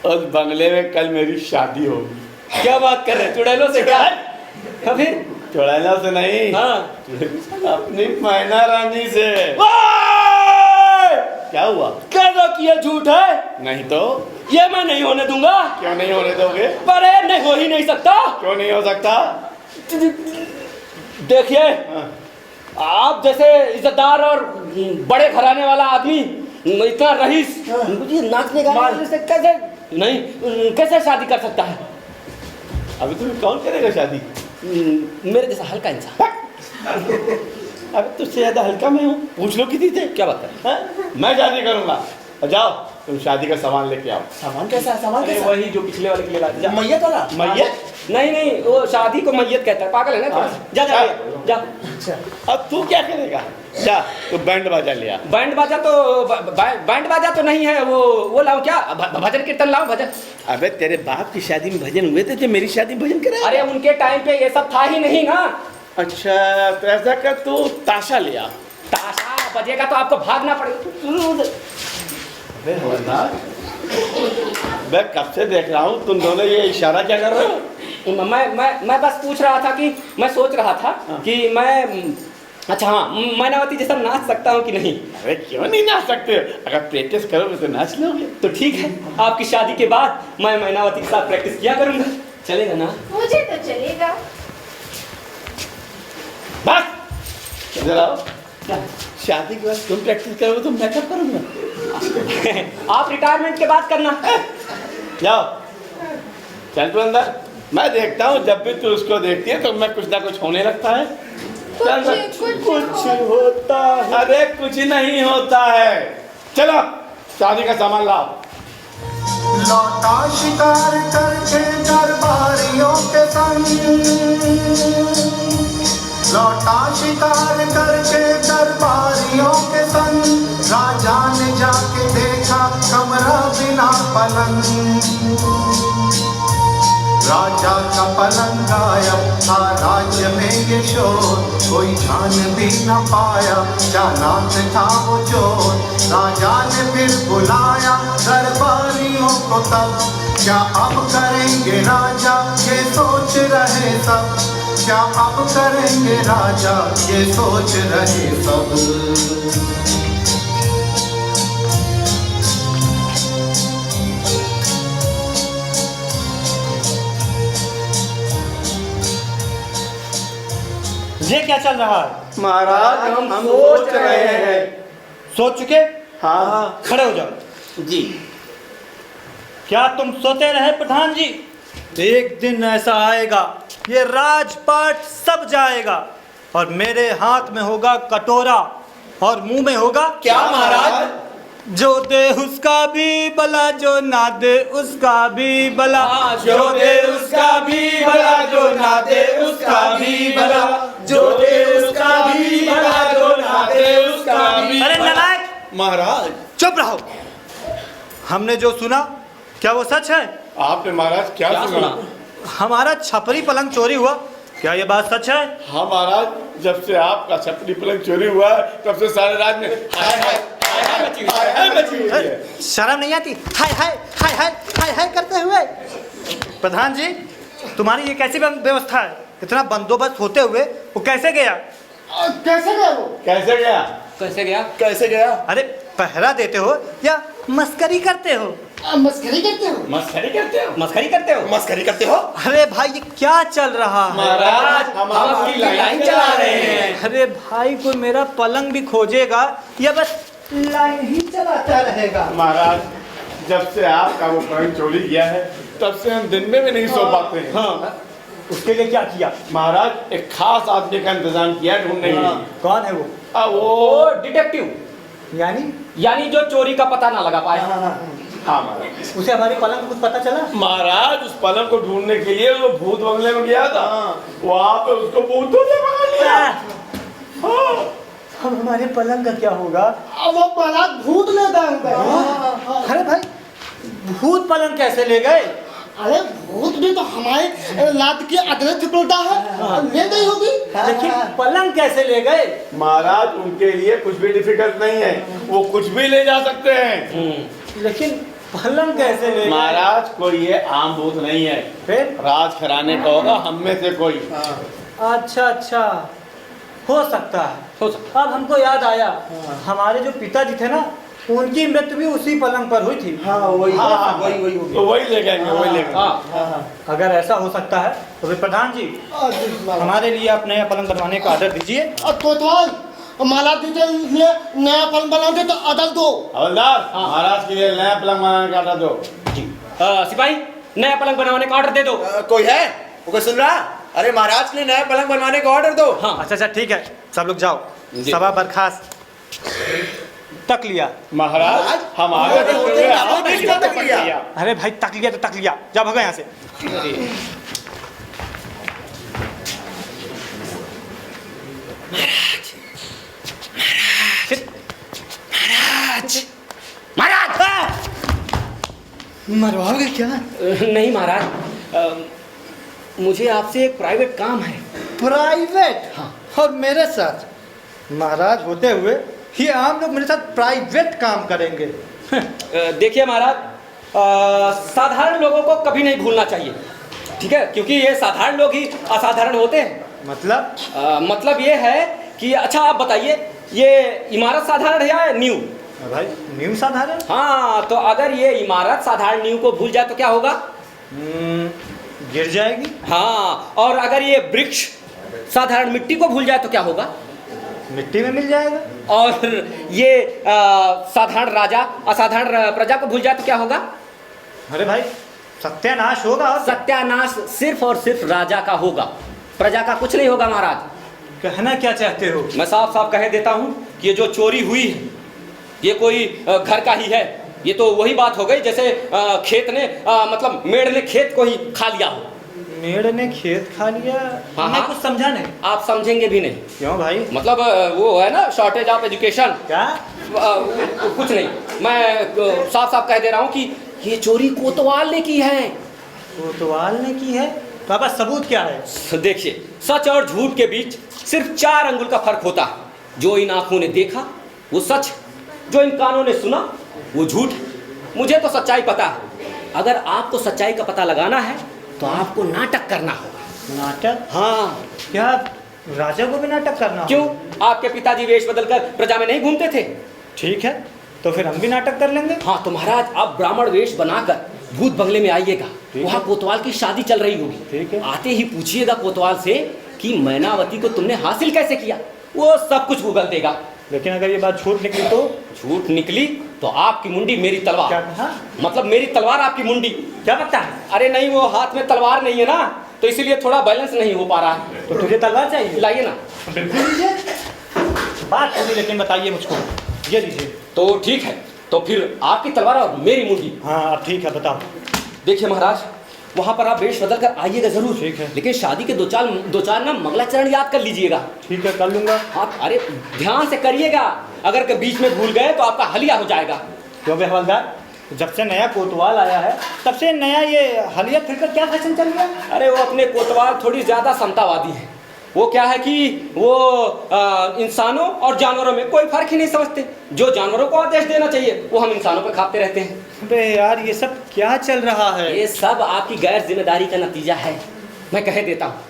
उस बंगले में कल मेरी शादी होगी। क्या बात कर रहे हैं, चुड़ैलों से क्या? फिर चुड़ैलों से नहीं, हाँ अपनी मैना रानी से। क्या हुआ? कह दो कि ये झूठ है। नहीं तो ये मैं नहीं होने दूंगा। क्यों नहीं होने दोगे? अरे नहीं, हो ही नहीं सकता। क्यों नहीं हो सकता? देखिए, आप जैसे इज्जतदार और बड़े घराने वाला आदमी, इतना रईस, मुझे नाचने गाने से कैसे शादी कर सकता है? अभी तुम्हें कौन करेगा शादी? मेरे जैसा हल्का इंसान। अबे तुझसे ज्यादा हल्का मैं हूँ, पूछ लो किसी से। क्या बात है? मैं शादी करूंगा। जाओ तुम शादी का सामान लेके आओ। सामान कैसा है? सामान अरे कैसा? वही जो पिछले वाले के लिए लाया था। मैयत वाला? मैयत? नहीं नहीं, वो शादी को मैयत कहता है, पागल है ना थोड़ा सा। जा जा जा। अब तू क्या करेगा? जा तू बैंड बाजा ले आ। बैंड बाजा तो बैंड बाजा तो नहीं है, वो लाओ क्या, भजन कीर्तन लाओ, भजन। अबे तेरे बाप की शादी में भजन हुए थे, जो मेरी शादी में भजन करा? अरे उनके टाइम पे ये सब था ही नहीं ना। अच्छा तो ऐसा कर, तू ताशा ले आ। ताशा बजेगा तो आपको भागना पड़ेगा। अबे हवलदार, मैं कब से देख रहा हूँ तुम दोनों ये इशारा क्या कर रहे हो? मैं बस पूछ रहा था कि मैं सोच रहा था कि मैं, अच्छा हाँ, मैनावती जैसा नाच सकता हूँ कि नहीं। अरे क्यों नहीं नाच सकते? अगर प्रैक्टिस करोगे तो नाच लोगे। तो ठीक है, आपकी शादी के बाद मैं मैनावती के साथ प्रैक्टिस किया करूंगा, चलेगा ना? मुझे तो चलेगा। बस इधर आओ। शादी के बाद तुम प्रैक्टिस करोगे तो मैं क्या करूंगा? आप रिटायरमेंट के बाद करना। जाओ चल तू अंदर। मैं देखता हूँ जब भी तू उसको देखती है तो मैं कुछ ना कुछ होने लगता है। चल कुछ होता है। अरे कुछ नहीं होता है। चलो शादी का सामान लाओ। लौटा शिकार करके दरबारियों के संग, लौटा शिकार करके दरबारियों के संग, राजा ने जाके देखा कमरा बिना पलंग, राजा का पलंग गायब था राज्य में ये शोर, कोई जान भी न पाया जाना था वो चोर, राजा ने फिर बुलाया दरबारियों को तब, क्या अब करेंगे राजा ये सोच रहे सब, क्या अब करेंगे राजा ये सोच रहे सब। ये क्या चल रहा है? महाराज हम सोच रहे हैं। सोच चुके? हाँ खड़े हो जाओ। जी। क्या तुम सोते रहे प्रधान जी? एक दिन ऐसा आएगा, ये राजपाट सब जाएगा और मेरे हाथ में होगा कटोरा और मुंह में होगा क्या महाराज? जो दे उसका भी भला, जो ना दे उसका भी भला, जो दे उसका भी भला, जो ना दे उसका भी भला, जो दे उसका भी भला, जो ना दे उसका भी। अरे नालायक! महाराज चुप रहो। हमने जो सुना क्या वो सच है? आपने महाराज क्या सुना? हमारा छपरी पलंग चोरी हुआ, क्या ये बात सच है? हाँ महाराज, जब से आपका छपरी पलंग चोरी हुआ है तब से सारे राज में हाय हाय हाय हाय मची हुई है। शर्म नहीं आती? हाय हाय हाय हाय हाय हाय करते हुए। प्रधान जी, तुम्हारी ये कैसी व्यवस्था है? इतना बंदोबस्त होते हुए वो कैसे गया? कैसे गया वो? कैसे गया? कैसे गया? कैसे गया? अरे पहरा देते हो या मस्करी करते हो? मस्करी करते हो? मस्करी करते हो? मस्करी करते हो? मस्करी करते हो? अरे भाई ये क्या चल रहा है? महाराज हम आपकी लाइन चला रहे हैं। अरे भाई कोई मेरा पलंग भी खोजेगा या बस लाइन ही चलाता रहेगा? महाराज जब से आपका वो पलंग चोरी किया है तब से हम दिन में भी नहीं सो पाते हैं। हाँ, उसके लिए क्या किया? महाराज एक खास आदमी का इंतजाम किया ढूंढने के लिए। कौन है वो? वो डिटेक्टिव, यानी जो चोरी का पता ना लगा पाए। हाँ महाराज। उसे हमारे पलंग कुछ पता चला? महाराज उस पलंग को ढूंढने के लिए वो भूत बंगले में गया था, वहाँ पे उसको भूतों ने पकड़ लिया। हाँ। अब हमारे पलंग का क्या होगा? अब वो बारात भूत ले गए। अरे भाई भूत पलंग कैसे ले गए? अरे भूत भी तो हमारे लाद की अदरक चिपलता है, ले गई होगी। लेकिन पलंग कैसे ले गए? महाराज उनके लिए कुछ भी डिफिकल्ट नहीं है, वो कुछ भी ले जा सकते हैं। लेकिन पलंग कैसे ले गए? महाराज कोई ये आम भूत नहीं है, फिर? राज घराने का होगा, हम में से कोई। अच्छा अच्छा, हो सकता है। अब हमको याद आया, हमारे जो पिताजी थे ना, उनकी मृत्यु भी उसी पलंग पर हुई थी। वही तो वही ले गए, वही ले गए। अगर ऐसा हो सकता है तो फिर प्रधान जी हमारे लिए आप नया पलंग बनवाने का ऑर्डर दीजिए। कोतवाल माला दीजिए, नया पलंग बनाओगे तो ऑर्डर दो। हवलदार महाराज के लिए नया पलंग बनाने का ऑर्डर दो। सिपाही नया पलंग बनवाने का ऑर्डर दे दो। कोई है वो कोई सुन रहा? अरे महाराज के लिए नया पलंग बनवाने का ऑर्डर दो। हाँ अच्छा अच्छा ठीक है, सब लोग जाओ, सभा बर्खास्त। तक लिया। महाराज हमारे तो बोल रहे आपने क्यों तक लिया? अरे भाई तक लिया तो तक लिया, जा भगा यहाँ से। महाराज मरवाओगे क्या? नहीं महाराज, मुझे आपसे एक प्राइवेट काम है। प्राइवेट? हाँ। और मेरे साथ? महाराज होते हुए ये आम लोग मेरे साथ प्राइवेट काम करेंगे? देखिए महाराज, साधारण लोगों को कभी नहीं भूलना चाहिए, ठीक है? क्योंकि ये साधारण लोग ही असाधारण होते हैं। मतलब? मतलब ये है कि अच्छा आप बताइए, ये इमारत साधारण है या नींव? भाई नींव साधारण? हाँ, तो अगर ये इमारत साधारण नींव को भूल जाए तो क्या होगा? गिर जाएगी। हाँ, और अगर ये वृक्ष साधारण मिट्टी को भूल जाए तो क्या होगा? मिट्टी में मिल जाएगा। और ये साधारण राजा असाधारण प्रजा को भूल जाए तो क्या होगा? अरे भाई सत्यानाश होगा। सत्यानाश सिर्फ और सिर्फ राजा का होगा, प्रजा का कुछ नहीं होगा। महाराज कहना क्या चाहते हो? मैं साफ साफ कह देता हूँ कि ये जो चोरी हुई है ये कोई घर का ही है। ये तो वही बात हो गई जैसे खेत ने मतलब मेढ़ ने खेत को ही खा लिया हो। मेढ़ ने खेत खा लिया? हाँ, मैं हाँ। कुछ समझा नहीं। आप समझेंगे भी नहीं। क्यों भाई? मतलब वो है ना शॉर्टेज ऑफ एजुकेशन। क्या? कुछ नहीं, मैं साफ साफ कह दे रहा हूँ कि ये चोरी कोतवाल ने की है। कोतवाल ने की है? तो आपका सबूत क्या है? देखिए, सच और झूठ के बीच सिर्फ 4 अंगुल का फर्क होता है। जो इन आंखों ने देखा वो सच, जो इन कानों ने सुना वो झूठ। मुझे तो सच्चाई पता है। अगर आपको सच्चाई का पता लगाना है तो आपको नाटक करना होगा। नाटक? हाँ। क्या राजा को भी नाटक करना? क्यों? आपके पिताजी वेश बदलकर प्रजा में नहीं घूमते थे? ठीक है, तो फिर हम भी नाटक कर लेंगे। हाँ, तो महाराज आप ब्राह्मण वेश बनाकर भूत बंगले में आइएगा। वहाँ कोतवाल की शादी चल रही होगी। ठीक है। आते ही पूछिएगा कोतवाल से कि मैनावती को तुमने हासिल कैसे किया। वो सब कुछ गूगल देगा। लेकिन अगर ये बात झूठ निकली तो? झूठ निकली तो आपकी मुंडी मेरी तलवार। क्या कहा? मतलब मेरी तलवार आपकी मुंडी। क्या पता है? अरे नहीं, वो हाथ में तलवार नहीं है ना, तो इसीलिए थोड़ा बैलेंस नहीं हो पा रहा है। तो तुझे तलवार चाहिए? लाइए ना। बिल्कुल लीजिए। बात होगी, लेकिन बताइए मुझको। ये लीजिए। तो ठीक है, तो फिर आपकी तलवार और मेरी मुंडी। हाँ ठीक है, बताओ। देखिए महाराज, वहाँ पर आप वेश बदल कर आइएगा जरूर। ठीक है। लेकिन शादी के दो चार ना मंगलाचरण याद कर लीजिएगा। ठीक है, कर लूंगा। हाँ, अरे ध्यान से करिएगा, अगर के बीच में भूल गए तो आपका हलिया हो जाएगा। क्यों बे हवलदार, जब से नया कोतवाल आया है तब से नया ये हलिया फिर क्या फैशन चल रहा है? अरे वो अपने कोतवाल थोड़ी ज्यादा समतावादी है। वो क्या है कि वो इंसानों और जानवरों में कोई फर्क ही नहीं समझते। जो जानवरों को आदेश देना चाहिए वो हम इंसानों पे खाते रहते हैं। बे यार, ये सब क्या चल रहा है? ये सब आपकी गैर जिम्मेदारी का नतीजा है, मैं कह देता हूँ।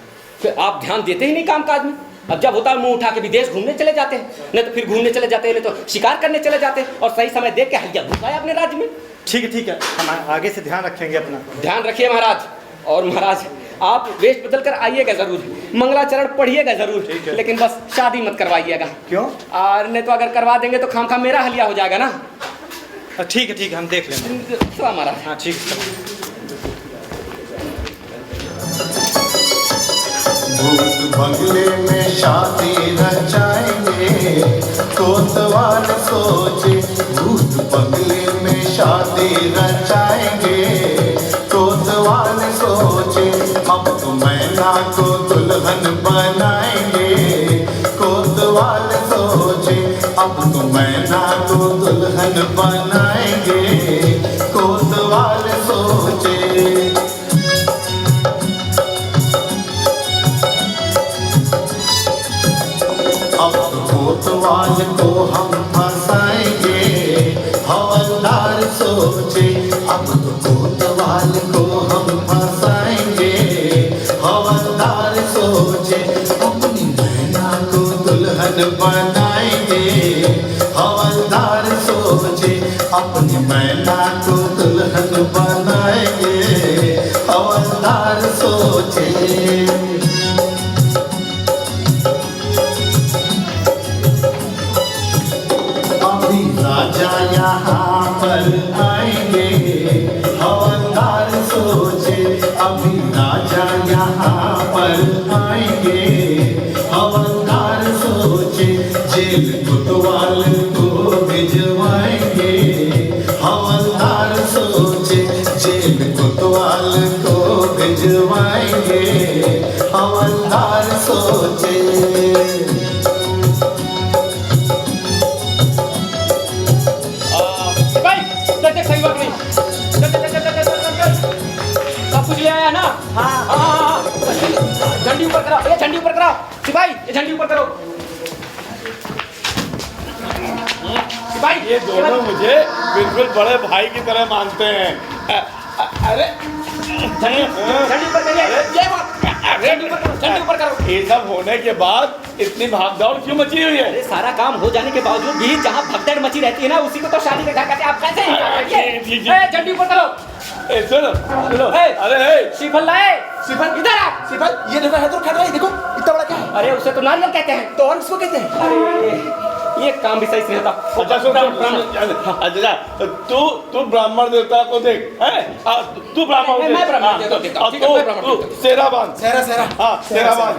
फिर आप ध्यान देते ही नहीं कामकाज में। अब जब होता है मुंह उठा के विदेश घूमने चले जाते हैं, नहीं तो फिर घूमने चले जाते हैं, नहीं तो शिकार करने चले जाते हैं, और सही समय देख के हलिया घुसाए अपने राज्य में। ठीक है, हम आगे से ध्यान रखेंगे अपना। ध्यान रखिए महाराज। और महाराज आप वेश बदल कर आइएगा जरूर, मंगलाचरण पढ़िएगा जरूर, लेकिन बस शादी मत करवाइएगा। क्यों? और नहीं तो अगर करवा देंगे तो खामखा मेरा हलिया हो जाएगा ना। ठीक है, हम देख लेंगे। महाराज हाँ ठीक है। भूत बंगले में शादी रचाएंगे, कोतवाल सोचे। भूत बंगले में शादी रचाएंगे, कोतवाल सोचे। अब तो मैना को दुल्हन बनाएंगे, कोतवाल सोचे। अब तो मैना को दुल्हन बनाएंगे, कोतवाल सोचे। अब कोतवाल को हम फंसाएंगे, हवलदार सोचे। अब तो कोतवाल को हम फंसाएंगे, हवलदार सोचे। अपनी मैना को दुल्हन बनाएंगे, हवलदार सोचे। अपनी मैना को दुल्हन बनाएंगे, हवलदार सोचे। राजा यहाँ पर आएंगे, हवलदार सोचे। अभी राजा यहाँ पर आएंगे, हवलदार सोचे। जेल कोतवाल को भिजवा कोतवाल को भिजवाएंगे हवलदार सोचे। भाई देख सही बात नहीं, सब कुछ ले आया ना? हाँ। झंडी ऊपर करो, ये झंडी ऊपर करो सिपाही, ये झंडी ऊपर करो सिपाही। ये दोनों मुझे बिल्कुल बड़े भाई की तरह मानते हैं। अरे झंडी ऊपर करिए, झंडी ऊपर करो। ये सब होने के बाद इतनी भागदौड़ क्यों मची हुई है? अरे सारा काम हो जाने के बावजूद भी जहाँ भगदड़ मची रहती है ना, उसी को तो शादी का घर कहते हैं। आप कैसे? झंडी ऊपर करो। सुनो, अरे श्रीफल लाए, श्रीफल इधर आ। श्रीफल ये देखो है तो खा देखो इतना बड़ा क्या है? अरे उसे तो नारियल कहते हैं। तो और किसको कहते हैं? अरे ये काम भी सही से होता। अच्छा सुन, अच्छा तू ब्राह्मण देवता को देख, हैं? तू ब्राह्मण मैं ब्राह्मण देवता को देखता हूं, ठीक है, मैं ब्राह्मण देवता को। सेरा बांध, सेरा हाँ सेरा बांध।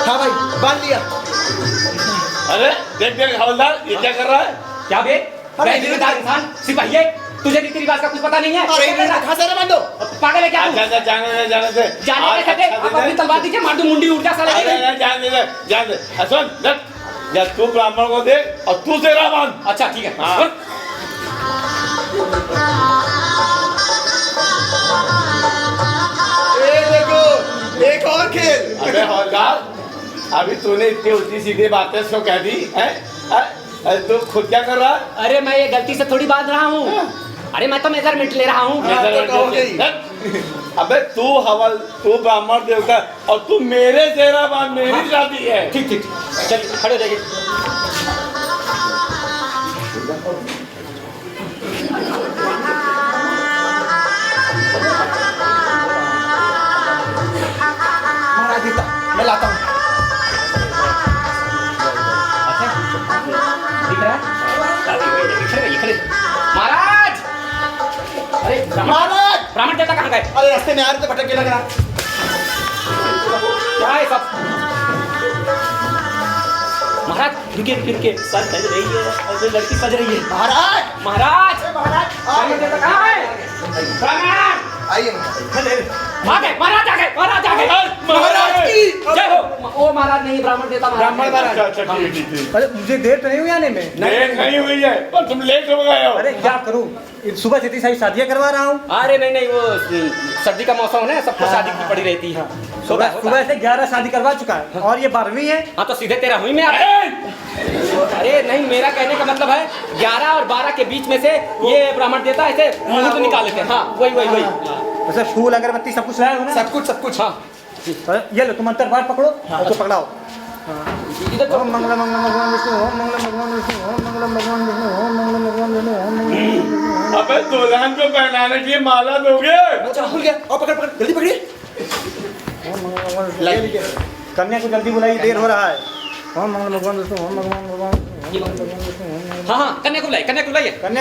हाँ भाई बांध लिया। अरे देख हवलदार ये क्या कर रहा है? क्या बे? जिम्मेदार इंसान सिपाही है, तुझे रीति रिवाज का कुछ पता नहीं है? कहाँ से बांधो? पागल है क्या तू? जाने दे जाने के कहते अब अपनी तलवार दीजिए, मार दूं मुंडी उड़ जा साले की। जान दे सुन जा, तू ब्राह्मण को दे और तू सेरा बांध। अच्छा ठीक है। हाँ। देखो एक और खेल। अबे हवलदार, अभी तूने इतनी उल्टी सीधी बातें क्यों कह दी हैं? तू खुद क्या कर रहा है? अरे मैं ये गलती से थोड़ी बांध रहा हूँ। अरे मैं तो मेजरमेंट ले रहा हूँ। अबे तू ब्राह्मण देवता और तू मेरे सेरा बांध, मेरी शादी है। ठीक चल खड़े हो जाइए। मैं लाता हूँ। दिख रहा है? खड़े। महाराज, अरे ब्राह्मण देवता कहाँ गए? अरे रास्ते में आ रहे थे, भटक के लग रहा। क्या है सब? महाराज रुकिए, सज रही है और लड़की सज रही है। महाराज ब्राह्मण देवता कहाँ है? ब्राह्मण आइए महाराज आ गए। महाराज की जय हो। ओ महाराज नहीं, ब्राह्मण देवता महाराज। अच्छा ठीक। अरे मुझे देर तो नहीं हुई आने में? नहीं हुई है, पर तुम लेट हो गए हो। अरे क्या करूं, सुबह से इतनी सारी शादियां करवा रहा हूँ। अरे नहीं, वो सर्दी का मौसम है ना, सबको शादी की पड़ी रहती है। सुबह से 11 शादी करवा चुका है और ये 12वीं है। हाँ तो सीधे 13 हुई में अरे नहीं, मेरा कहने का मतलब है 11 और 12 के बीच में से ये ब्राह्मण देवता ऐसे मुहूर्त निकाल लेते हैं। हाँ वही। वैसे फूल अगरबत्ती सब कुछ लाए हो ना? सब कुछ। हाँ ये लो, तुम अंतर बार पकड़ो और तो पकड़ाओ। इधर मंगलम भगवान विष्णु, ओम मंगलम भगवान विष्णु, ओम मंगलम भगवान विष्णु, ओम मंगलम भगवान विष्णु, ओम मंगलम। अबे दुल्हन को पहनाने की माला दोगे? अच्छा भूल गया। और पकड़ जल्दी पकड़िए। ओम मंगलम भगवान विष्णु। कन्या को जल्दी बुलाइए, देर हो रहा है। ओम मंगलम भगवान विष्णु, ओम भगवान भगवान। हाँ कन्या को बुलाइए। कन्या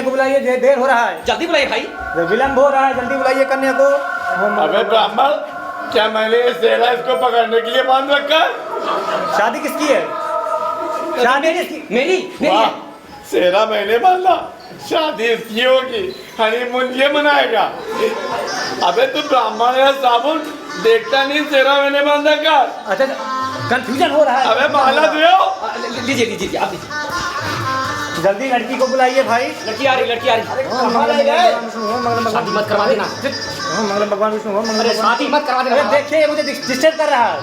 को बुलाइए, देर हो रहा है। जल्दी बुलाइए भाई, विलम्ब हो रहा है, जल्दी बुलाइए कन्या को। अबे ब्राह्मण, क्या मैंने ये सेरा इसको पकड़ने के लिए बांध रखा है? शादी किसकी है? शादी किसकी? मेरी वाह, सेरा मैंने बांधा, शादी इसकी होगी, हनीमून ये मनाएगा। अबे तू ब्राह्मण या साबुन देखता नहीं, सेरा मैंने बांधा का। अच्छा कंफ्यूजन हो रहा है। अबे माला दो। लीजिए आप लीजिए। जल्दी लड़की को बुलाइए भाई। लड़की आ रही। शादी मत करवा देना। मंगलम भगवान विष्णु, ओम अरे शादी मत करवा देना। अरे देखिए मुझे डिस्टर्ब कर रहा है।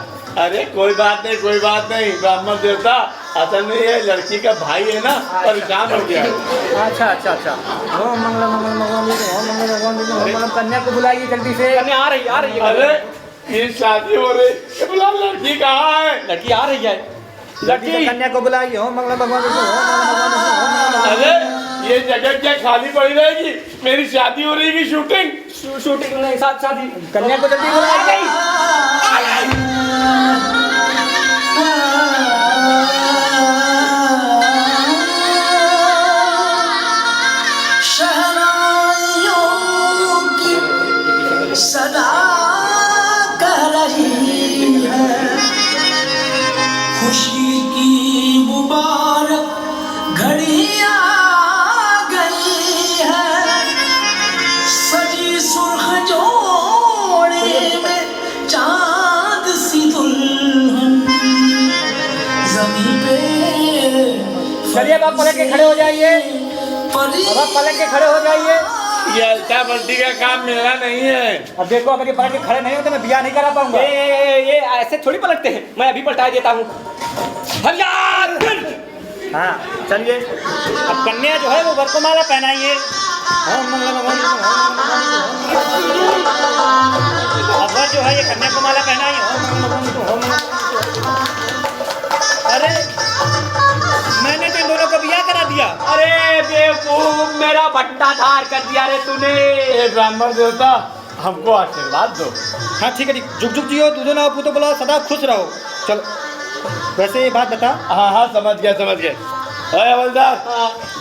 अरे कोई बात नहीं, ब्राह्मण देवता असल में ये लड़की का भाई है ना, परेशान हो गया। अच्छा। ओम मंगलम भगवान विष्णु, ओम मंगलम भगवान विष्णु, ओम मंगलम। कन्या को बुलाइए जल्दी से। कन्या आ रही है। अरे ये शादी हो रही है, बोला लड़की कहाँ है? लड़की आ रही है। लड़की कन्या को बुलाइए। ओम मंगलम भगवान विष्णु, ओम मंगलम भगवान विष्णु। अरे ये जगह क्या खाली पड़ी रहेगी? मेरी शादी हो रही है, शूटिंग नहीं, साथ शादी। कन्या को जल्दी बुलाइए। सदा कह रही है खुशी की मुबारक चलिए अब आप पलट के खड़े हो जाइए, अब आप पलट के खड़े हो जाइए। ये अल्टा पलटी का काम मिलना नहीं है। अब देखो अगर ये पलट के खड़े नहीं हो तो मैं ब्याह नहीं करा पाऊंगा। ये ऐसे थोड़ी पलटते हैं, मैं अभी पलटा देता हूँ। हाँ चलिए, अब कन्या जो है वो वरमाला पहनाइए। अब वर जो है ये कन्या को माला पहनाइए। अरे मैंने तो इन दोनों को ब्याह करा दिया। अरे बेवकूफ, मेरा भट्टा धार कर दिया रे तूने। ब्राह्मण देवता हमको आशीर्वाद दो। हाँ ठीक है, जुग जुग जियो, दूधो ना पूतो बोला, सदा खुश रहो। चलो वैसे ये बात बता। हाँ हाँ समझ गए समझ गए। अरे हवलदार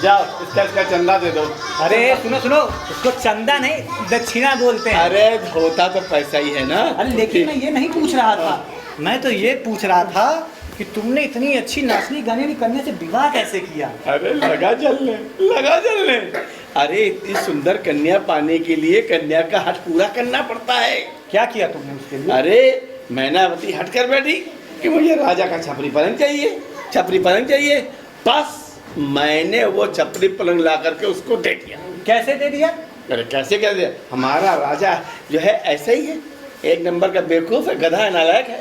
जाओ इसका चंदा दे दो। अरे सुनो सुनो, उसको चंदा नहीं दक्षिणा बोलते हैं। अरे होता तो पैसा ही है ना। अरे लेकिन मैं ये नहीं पूछ रहा था, मैं तो ये पूछ रहा था कि तुमने इतनी अच्छी नाचनी गाने वाली कन्या से विवाह कैसे किया? अरे लगा जलने। अरे इतनी सुंदर कन्या पाने के लिए कन्या का हट पूरा करना पड़ता है। क्या किया तुमने उसके लिए? अरे मैनावती हट कर बैठी कि मुझे राजा का छपरी पलंग चाहिए। बस मैंने वो छपरी पलंग ला करके उसको दे दिया। कैसे दे दिया? अरे कैसे कह दिया, हमारा राजा जो है ऐसा ही है, एक नंबर का बेवकूफ है, गधा है, नालायक है।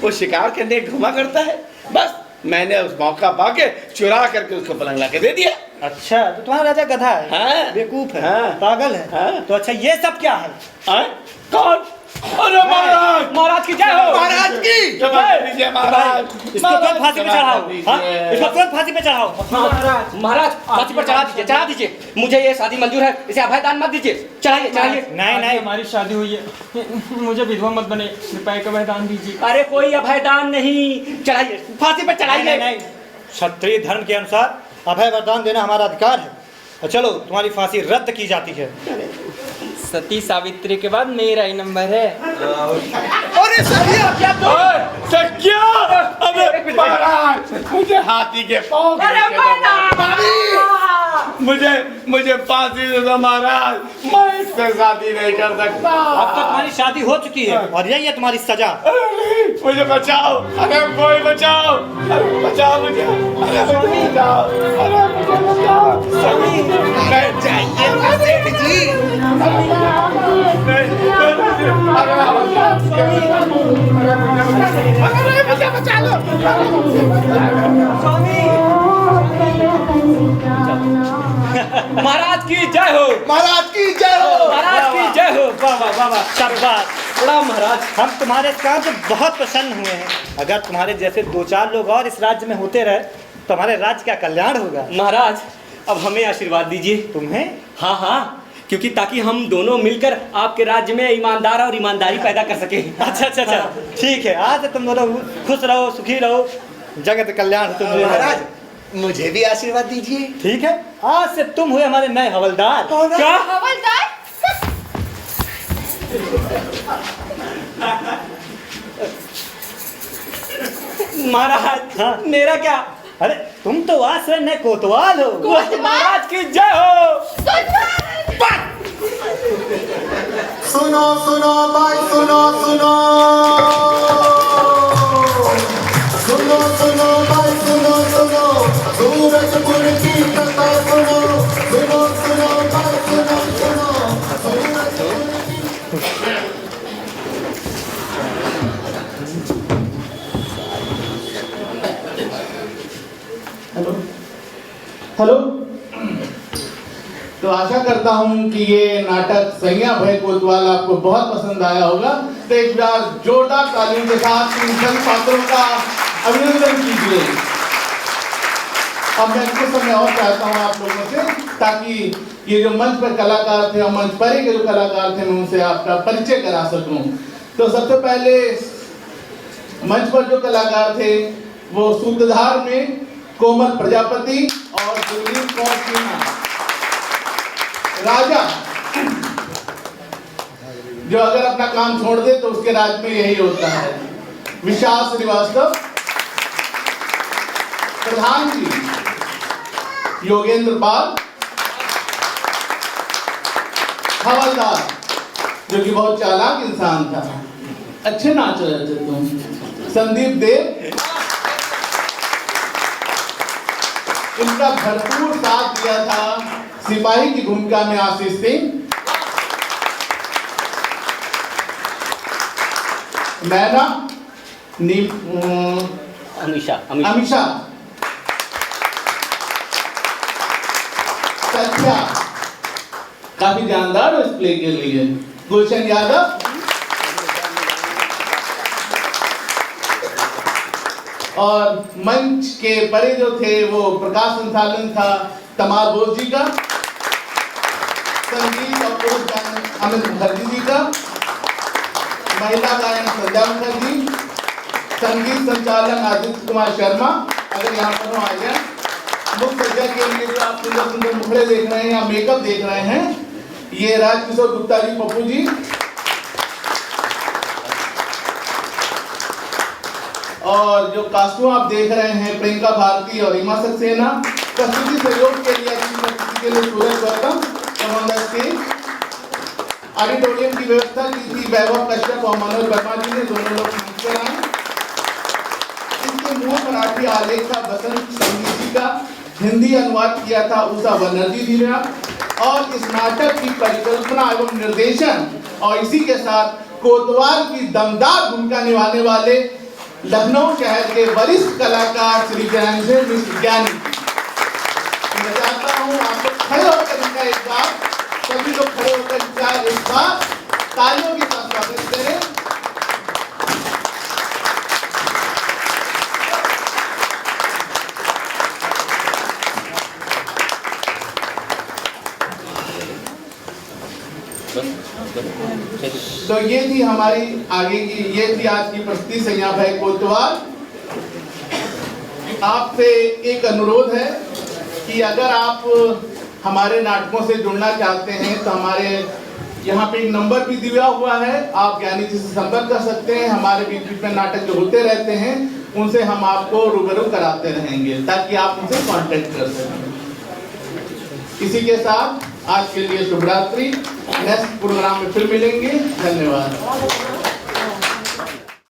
वो शिकार करने घुमा करता है। बस मैंने उस मौका पाके चुरा करके उसको पलंग ला के दे दिया। अच्छा तो तुम्हारा राजा गधा है? हाँ। बेवकूफ है? हाँ। पागल है? हाँ। तो अच्छा ये सब क्या है? कौन? अरे महाराज की जय हो। महाराज की जय। महाराज इसको तुरंत फांसी पे चढ़ाओ। हाँ? इसको तुरंत फांसी पे चढ़ाओ। महाराज फांसी पर चढ़ा दीजिए। मुझे ये शादी मंजूर है, इसे अभयदान मत दीजिए। चढ़ाइए। नहीं, हमारी शादी हुई है, मुझे विधवा मत बने, रुपए का अभयदान दीजिए। अरे कोई अभयदान नहीं, चढ़ाइए, फांसी पर चढ़ाइए। नहीं, क्षत्रिय धर्म के अनुसार अभय वरदान देना हमारा अधिकार है। और चलो तुम्हारी फांसी रद्द की जाती है। सती सावित्री के बाद मेरा ही नंबर है। अरे सखिया, अबे महाराज मुझे हाथी के पाँव मुझे फांसी दे दो महाराज, मैं इससे शादी नहीं कर सकता। अब तो तुम्हारी शादी हो चुकी है और यही है तुम्हारी सजा। मुझे बचाओ, अरे कोई बचाओ, बचाओ मुझे, अरे मुझे बचाओ, अरे मुझे बचाओ। सेठ जी मुझे बचा लो। महाराज की जय हो। महाराज की जय हो। महाराज की जय हो। वाह शाबाश। बड़ा महाराज, हम तुम्हारे काम से बहुत प्रसन्न हुए हैं। अगर तुम्हारे जैसे 2-4 लोग और इस राज्य में होते रहे तो हमारे राज्य का कल्याण होगा। महाराज अब हमें आशीर्वाद दीजिए। तुम्हें? हाँ, क्योंकि ताकि हम दोनों मिलकर आपके राज्य में ईमानदार और ईमानदारी पैदा कर सके। अच्छा ठीक है, आज तुम दोनों खुश रहो, सुखी रहो, जगत कल्याण तुम। महाराज मुझे भी आशीर्वाद दीजिए। ठीक है, आज से तुम हुए हमारे नए हवलदार। क्या हवलदार? महाराज? हाँ। मेरा क्या? अरे तुम तो आज से नए कोतवाल हो। महाराज की जय हो। सुनो भाई सुनो भाई सुनो सूरजपुर की कथा सुनो भाई सुनो। हेलो। तो आशा करता हूं कि ये नाटक सैया भय कोतवाल आपको बहुत पसंद आया होगा। तो एक बार जोरदार तालियों के साथ इन सभी पात्रों का अभिनंदन कीजिए। अब मैं कुछ समय और चाहता हूं आप लोगों से, ताकि ये जो मंच पर कलाकार थे और मंच परे के जो कलाकार थे मैं उनसे आपका परिचय करा सकूं। तो सबसे पहले मंच पर जो कलाकार थे वो सूत्रधार में कोमल प्रजापति और दिलीप कौर सिन्हा। राजा जो अगर अपना काम छोड़ दे तो उसके राज में यही होता है। विशाल श्रीवास्तव। प्रधान जी योगेंद्र पाल। हवलदार जो कि बहुत चालाक इंसान था, अच्छे नाच रहे थे तुम, संदीप देव। इनका भरपूर साथ दिया था सिपाही की भूमिका में आशीष सिंह, मैना, अमीशा, सत्या काफी जानदार इस प्ले के लिए, गुलशन यादव और मंच के परे जो थे वो प्रकाश संचालन था तमाल बोस जी का, संगीत और पुरुष गायन अमित मुखर्जी जी का, महिला गायन संध्या मुखर्जी, संगीत संचालन आदित्य कुमार शर्मा, अगर यहाँ पर आ जाए। मुख्य सज्जा के लिए जो आप सुंदर सुंदर मुखड़े देख रहे हैं या मेकअप देख रहे हैं, ये राजकिशोर गुप्ता जी, पप्पू जी, और जो कास्टूम आप देख रहे हैं प्रियंका भारती और हिमा सक्सेना। प्रस्तुति सहयोग के लिए अच्छी प्रस्तुति के लिए सूरज गौतम कमांडर स्टेज। ऑडिटोरियम की व्यवस्था की थी वैभव कश्यप और मनोज वर्मा जी ने, दोनों लोग मंच आए। इसके मूल मराठी आलेख था बसंत संगीत जी का, हिंदी अनुवाद किया था उषा बनर्जी जी ने, और इस नाटक की परिकल्पना एवं निर्देशन और इसी के साथ कोतवाल की दमदार भूमिका निभाने वाले लखनऊ शहर के वरिष्ठ कलाकार श्री ज्ञानदेव मिश्र ज्ञानी। मैं चाहता हूँ आप लोग खड़े होकर इनका एक बार, सभी लोग खड़े होकर इनका एक बार तालियों के साथ स्वागत करें। तो ये थी हमारी आगे की, ये थी आज की प्रस्तुति संज्ञा भाई कोतवाल। आपसे एक अनुरोध है कि अगर आप हमारे नाटकों से जुड़ना चाहते हैं तो हमारे यहाँ पे एक नंबर भी दिया हुआ है, आप ज्ञानी जी से संपर्क कर सकते हैं। हमारे बीच बीच में नाटक जो होते रहते हैं उनसे हम आपको रूबरू कराते रहेंगे ताकि आप उनसे कांटेक्ट कर सकें। इसी के साथ आज के लिए शुभ रात्रि। नेक्स्ट प्रोग्राम में फिर मिलेंगे। धन्यवाद।